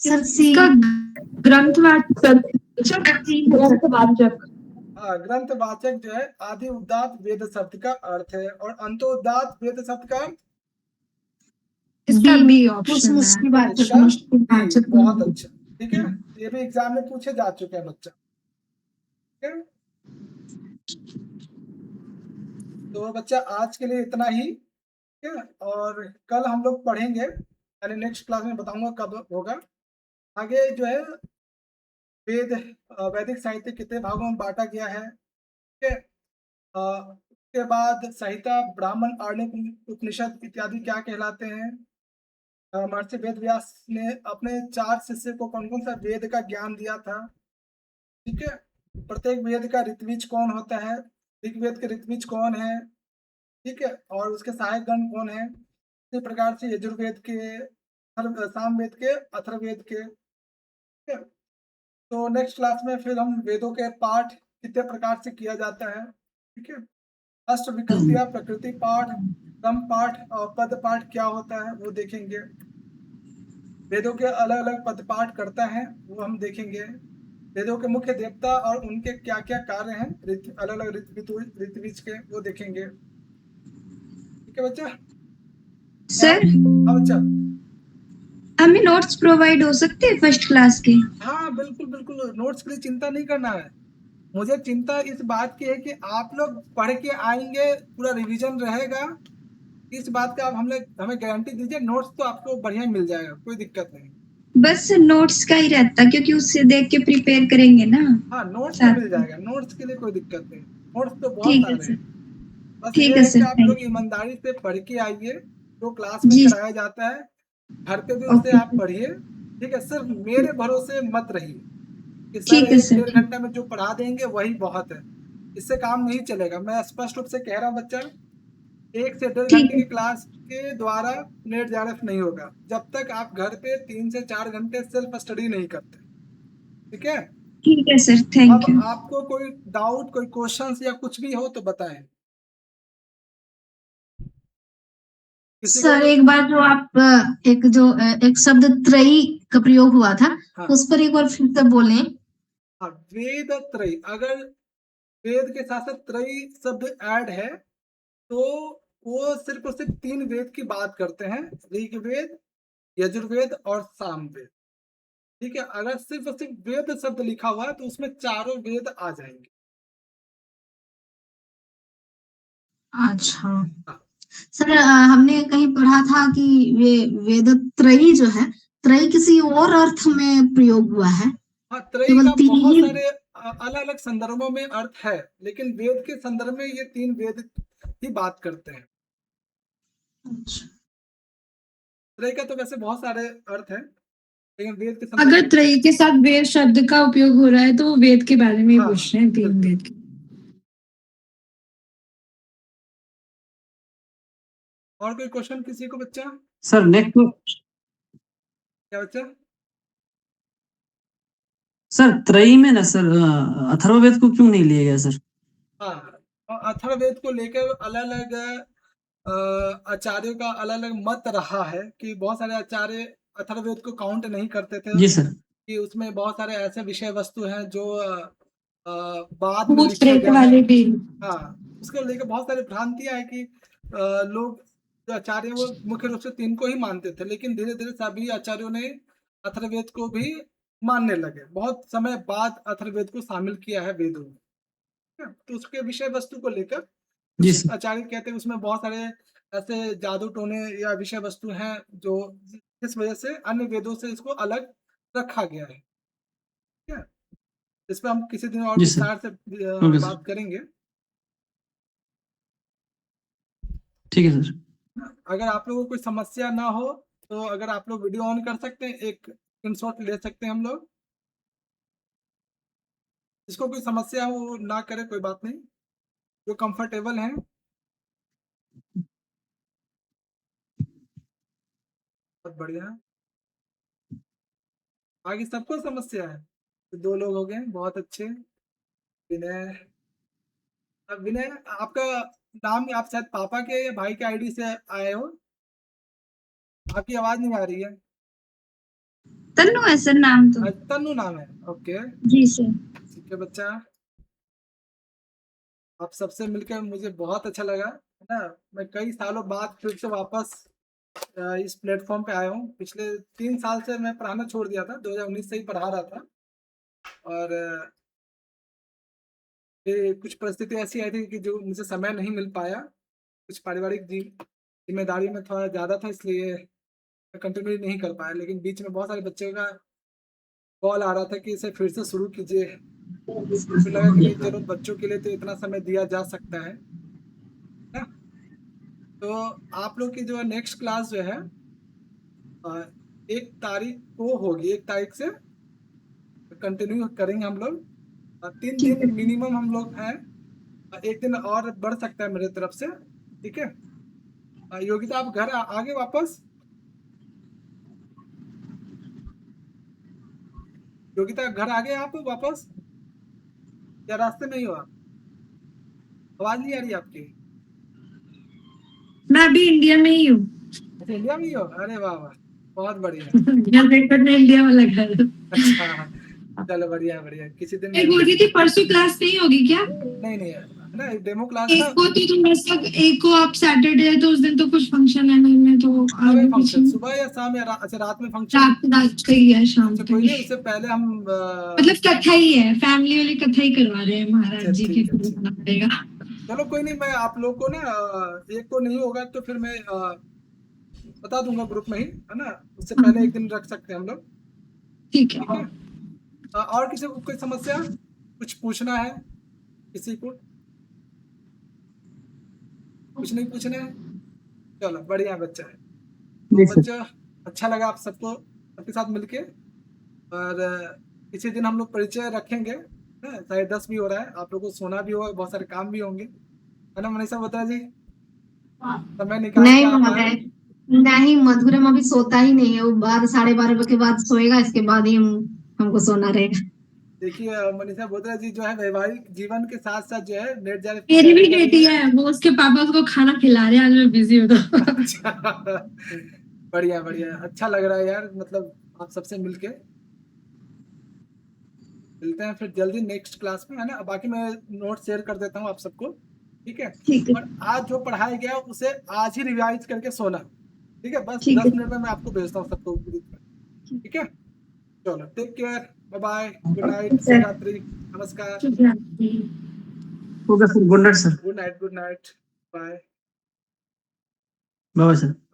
सर सी। इसका ग्रंथवाचक हाँ, ग्रंथवाचक जो है आदि उदात्त वेद शब्द का अर्थ है, और अंतोदात्त वेद शब्द का अर्थ? इसका बी कुछ ऑप्शन है। मुश्किल बात इसका है। बहुत अच्छा। ठीक है, ये भी एग्जाम में पूछे जा चुके हैं बच्चा। ठीक है, तो बच्चा आज के लिए इतना ही। ठीक है, और कल हम लोग पढ़ेंगे, यानी नेक्स्ट क्लास में बताऊंगा कब होगा। आगे जो है वेद, वैदिक साहित्य कितने भागों में बांटा गया है। ठीक है, उसके बाद संहिता, ब्राह्मण, आर्णिक, उपनिषद इत्यादि क्या कहलाते हैं। महर्षि वेद व्यास ने अपने 4 शिष्य को कौन कौन सा वेद का ज्ञान दिया था। ठीक है, प्रत्येक वेद का ऋत्विज कौन होता है, ऋग्वेद के ऋत्विज कौन है, ठीक है, और उसके सहायक गण कौन है। इसी प्रकार से यजुर्वेद के, सामवेद के, अथर्ववेद के। ठीक है, तो नेक्स्ट क्लास में फिर हम वेदों के पाठ कितने प्रकार से किया जाता है, ठीक है। अष्टविकृतियां, प्रकृति पाठ, क्रम पाठ और पद पाठ क्या होता है वो देखेंगे। वेदों के अलग अलग पद पाठ करता है वो हम देखेंगे। वेदों के मुख्य देवता और उनके क्या क्या कार्य हैं, अलग अलग ऋतुविज के, वो देखेंगे। ठीक है बच्चा। सर हाँ बच्चा। हमें नोट्स प्रोवाइड हो सकते हैं फर्स्ट क्लास के? हाँ बिल्कुल बिल्कुल, नोट्स के लिए चिंता नहीं करना है। मुझे चिंता इस बात की है कि आप लोग पढ़ के आएंगे, पूरा रिवीजन रहेगा, इस बात का आप हमें गारंटी दीजिए। नोट्स तो आपको बढ़िया मिल जाएगा, कोई दिक्कत नहीं। बस नोट्स का ही रहता, क्योंकि उससे देख के प्रिपेयर करेंगे ना। हाँ नोट्स तो साथ मिल में। जाएगा, नोट्स के लिए कोई दिक्कत नहीं। नोट्स तो बहुत ठीक है सारे सर। हैं। बस ठीक ये है है कि सर, आप लोग थैंक ईमानदारी से पढ़ के आइए, जो क्लास यू। में जी कराया जाता है घर पे भी उसे ओके आप पढ़िए, ठीक है। सिर्फ मेरे भरोसे मत रहिए कि सर ठीक है एक सर, डेढ़ ठीक। घंटा में जो पढ़ा देंगे वही बहुत है, इससे काम नहीं चलेगा। मैं स्पष्ट रूप से कह रहा हूँ बच्चा, 1 से 1.5 ठीक घंटे है की क्लास के द्वारा नेट जेआरएफ नहीं होगा, जब तक आप घर पे 3 से 4 घंटे सेल्फ स्टडी नहीं करते, ठीक है। ठीक है सर, अब थैंक यू। आपको कोई डाउट, कोई क्वेश्चंस या कुछ भी हो तो बताएं। किसी को सर एक बार जो आप एक शब्द त्रयी का प्रयोग हुआ था, हाँ उस पर एक बार फिर से बोलें। हाँ, वेद त्रयी, अगर वेद के साथ साथ त्रयी शब्द ऐड है तो वो सिर्फ और सिर्फ 3 वेद की बात करते हैं, ऋग्वेद, यजुर्वेद और सामवेद, ठीक है। अगर सिर्फ और सिर्फ वेद शब्द लिखा हुआ है तो उसमें चारों वेद आ जाएंगे। अच्छा हाँ, सर, हमने कहीं पढ़ा था कि वे वेद त्रयी जो है, त्रयी किसी और अर्थ में प्रयोग हुआ है, हाँ त्रयी केवल का तीन बहुत ही। सारे अलग अलग संदर्भों में अर्थ है, लेकिन वेद के संदर्भ में ये 3 वेद की बात करते हैं। अच्छा। त्रयी का तो वैसे बहुत सारे अर्थ हैं, लेकिन वेद के संदर्भ अगर में त्रयी के साथ वेद शब्द का उपयोग हो रहा है तो वो वेद के बारे में ही हाँ पूछ रहे हैं, 3 बिल्कुल। वेद के। और कोई क्वेश्चन किसी को बच्चा? सर नेक्स्ट क्या बच्चा? सर त्रयी में ना सर अथर्ववेद को क्यों नहीं लिया गया सर? हाँ, और अथर्ववेद को लेकर अलग अलग आचार्यों का अलग अलग मत रहा है कि बहुत सारे आचार्य अथर्ववेद को काउंट नहीं करते थे, जी सर। कि उसमें बहुत सारे ऐसे विषय वस्तु हैं जो बाद में भूत लिखे प्रेत गए हैं। वाले भी। हाँ, उसको लेकर बहुत सारी भ्रांतियां है कि लोग जो आचार्य वो मुख्य रूप से 3 को ही मानते थे, लेकिन धीरे धीरे सभी आचार्यों ने अथर्ववेद को भी मानने लगे, बहुत समय बाद अथर्ववेद को शामिल किया है वेदों में, ठीक है? तो उसके विषय वस्तु को लेकर जी कुछ सर। आचार्य कहते हैं उसमें बहुत सारे ऐसे जादू टोने या विषय वस्तु हैं जो जिस वजह से अन्य वेदों से इसको अलग रखा गया है, ठीक है। इस पर हम किसी दिन और जी सर। विस्तार से ओके सर। बात करेंगे। ठीक है सर। अगर आप लोगों को कोई समस्या ना हो तो अगर आप लोग वीडियो ऑन कर सकते हैं, एक स्क्रीनशॉट ले सकते हैं हम लोग। जिसको कोई समस्या हो वो ना करे, कोई बात नहीं, जो कंफर्टेबल है। बहुत बढ़िया, आगे सबको समस्या है तो 2 लोग हो गए, बहुत अच्छे। विनय, अब विनय आपका नाम, आप शायद पापा के या भाई के आईडी से आए हो, आपकी आवाज नहीं आ रही है। तन्नू है सर नाम तो। तन्नू नाम है, ओके, जी सर। ठीक है बच्चा। आप सबसे मिलकर मुझे बहुत अच्छा लगा, है ना। मैं कई सालों बाद फिर से वापस इस प्लेटफॉर्म पे आया हूँ। पिछले 3 साल से मैं पढ़ाना छोड़ दिया था, 2019 से ही पढ़ा रहा था, और ये कुछ परिस्थिति ऐसी आई थी कि जो मुझे समय नहीं मिल पाया, कुछ पारिवारिक जिम्मेदारी में थोड़ा ज़्यादा था, इसलिए मैं कंटिन्यू नहीं कर पाया। लेकिन बीच में बहुत सारे बच्चों का कॉल आ रहा था कि इसे फिर से शुरू कीजिए, फिर लगा कि नहीं, चलो बच्चों के लिए तो इतना समय दिया जा सकता है ना। तो आप लोग की जो नेक्स्ट क्लास जो है 1 तारीख को होगी, 1 तारीख से कंटिन्यू करेंगे हम लोग। 3 ठीक दिन है। मिनिमम हम लोग हैं, 1 दिन और बढ़ सकता है मेरे तरफ से, ठीक है। योगिता आप घर आगे वापस, योगिता घर आ गए आप वापस या रास्ते में ही हो आप? आवाज नहीं आ रही आपकी। मैं अभी इंडिया में ही हूँ। अच्छा इंडिया में ही हो? अरे वाह वाह बहुत बढ़िया। घर देखकर मैं इंडिया वाला घर। अच्छा चलो बढ़िया बढ़िया किसी दिन एक बोल रही थी परसों क्लास नहीं होगी क्या? नहीं है ना डेमो क्लास एक ना को तो तुम सब, एक को आप सैटरडे है तो उस दिन तो कुछ फंक्शन है नहीं, मैं तो सुबह आगे फंक्शन पीछे सुबह या शाम या अच्छा रात में फंक्शन। रात का ही है, शाम अच्छा तक कोई ही। नहीं उससे पहले हम मतलब कथा ही है, फैमिली वाली कथा ही करवा रहे हैं महाराज अच्छा जी की, ठीक है तो करना पड़ेगा। चलो कोई नहीं मैं आप लोग को ना एक को नहीं होगा तो फिर मैं बता दूंगा ग्रुप में ही है ना उससे पहले एक दिन रख सकते हैं हम लोग। ठीक ठीक है। है और किसी को कोई समस्या कुछ पूछना है किसी को कुछ नहीं पूछना है? चलो बढ़िया बच्चा है तो जी सर। बच्चा अच्छा लगा आप सबको सबके साथ मिलके और किसी दिन हम लोग परिचय रखेंगे। 10:30 भी हो रहा है आप लोगों को सोना भी होगा बहुत सारे काम भी होंगे है ना मनीषा बता जी समय निकाल के नहीं आप आए। नहीं मधुरम अभी सोता ही नहीं है, वो 12 साढ़े 12 के बाद सोएगा, इसके बाद ही हमको सोना रहेगा। देखिए मनीषा बोत्रा जी जो है वैवाहिक जीवन के साथ साथ जो है नेट जाने की मेरी भी तैयारी कर रही बेटी है, वो उसके पापा उसको खाना खिला रहे हैं, आज मैं बिजी हूँ तो। अच्छा बढ़िया बढ़िया अच्छा लग रहा है यार मतलब आप सबसे मिलके मिलते हैं फिर जल्दी नेक्स्ट क्लास में है ना बाकी मैं नोट शेयर कर देता हूँ आप सबको ठीक है। ठीक है। और आज जो पढ़ाया गया उसे आज ही रिवाइज करके सोना ठीक है बस ठीक 10 है। मिनट में मैं आपको भेजता हूँ सबको ग्रुप में ठीक है। चलो take care bye bye good night शुभ रात्रि नमस्कार okay sir good night sir. Good night bye bye sir.